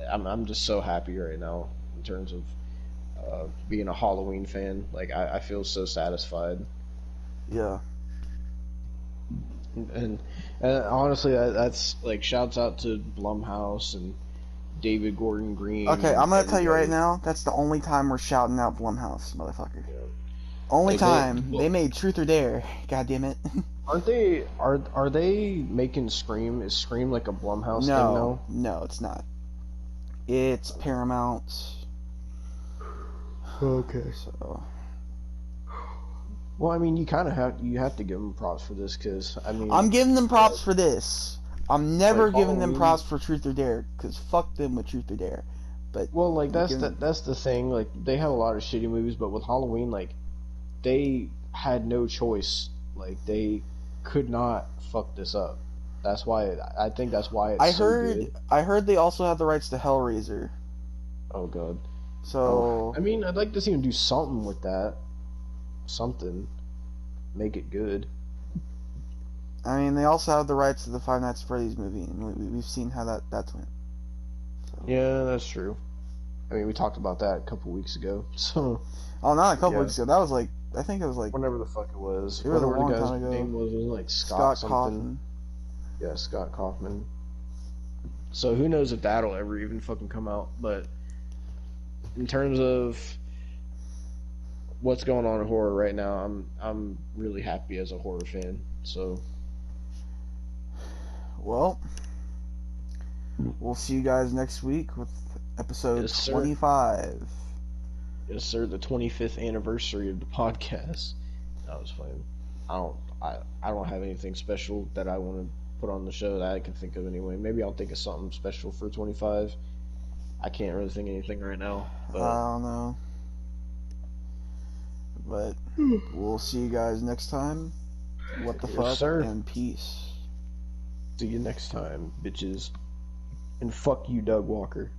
I'm just so happy right now in terms of being a Halloween fan. Like, I feel so satisfied. Yeah. And honestly, that's like, shouts out to Blumhouse and David Gordon Green. Okay, I'm gonna tell you right now, that's the only time we're shouting out Blumhouse, motherfucker. Yeah. Only like time. They made Truth or Dare. God damn it. Aren't they? Are they making Scream? Is Scream like a Blumhouse thing now? No, it's not. It's Paramount. Okay. So. Well, I mean, you kind of have to give them props for this, because I mean, I'm giving them props for this. I'm never giving them props for Truth or Dare, because fuck them with Truth or Dare. But well, like that's the thing. Like, they have a lot of shitty movies, but with Halloween, like, they had no choice. Like, they could not fuck this up. That's why I think that's why it's so good. I heard they also have the rights to Hellraiser. Oh god. So I mean, I'd like to see them do something with that. Something. Make it good. I mean, they also have the rights to the Five Nights at Freddy's movie, and we've seen how that's went. So. Yeah, that's true. I mean, we talked about that a couple weeks ago. So. Oh, not a couple weeks ago. That was like, I think it was like whenever the fuck it was. It was a long the guy's time ago. name was like Scott something. Kaufman. Yeah, Scott Kaufman. So who knows if that'll ever even fucking come out? But in terms of what's going on in horror right now, I'm really happy as a horror fan. So. Well, we'll see you guys next week with episode 25. Yes, sir. The 25th anniversary of the podcast. That was fun. I don't have anything special that I want to put on the show that I can think of anyway. Maybe I'll think of something special for 25. I can't really think of anything right now. But I don't know. But we'll see you guys next time. What the fuck, sir. And peace. See you next time, bitches. And fuck you, DougWalker.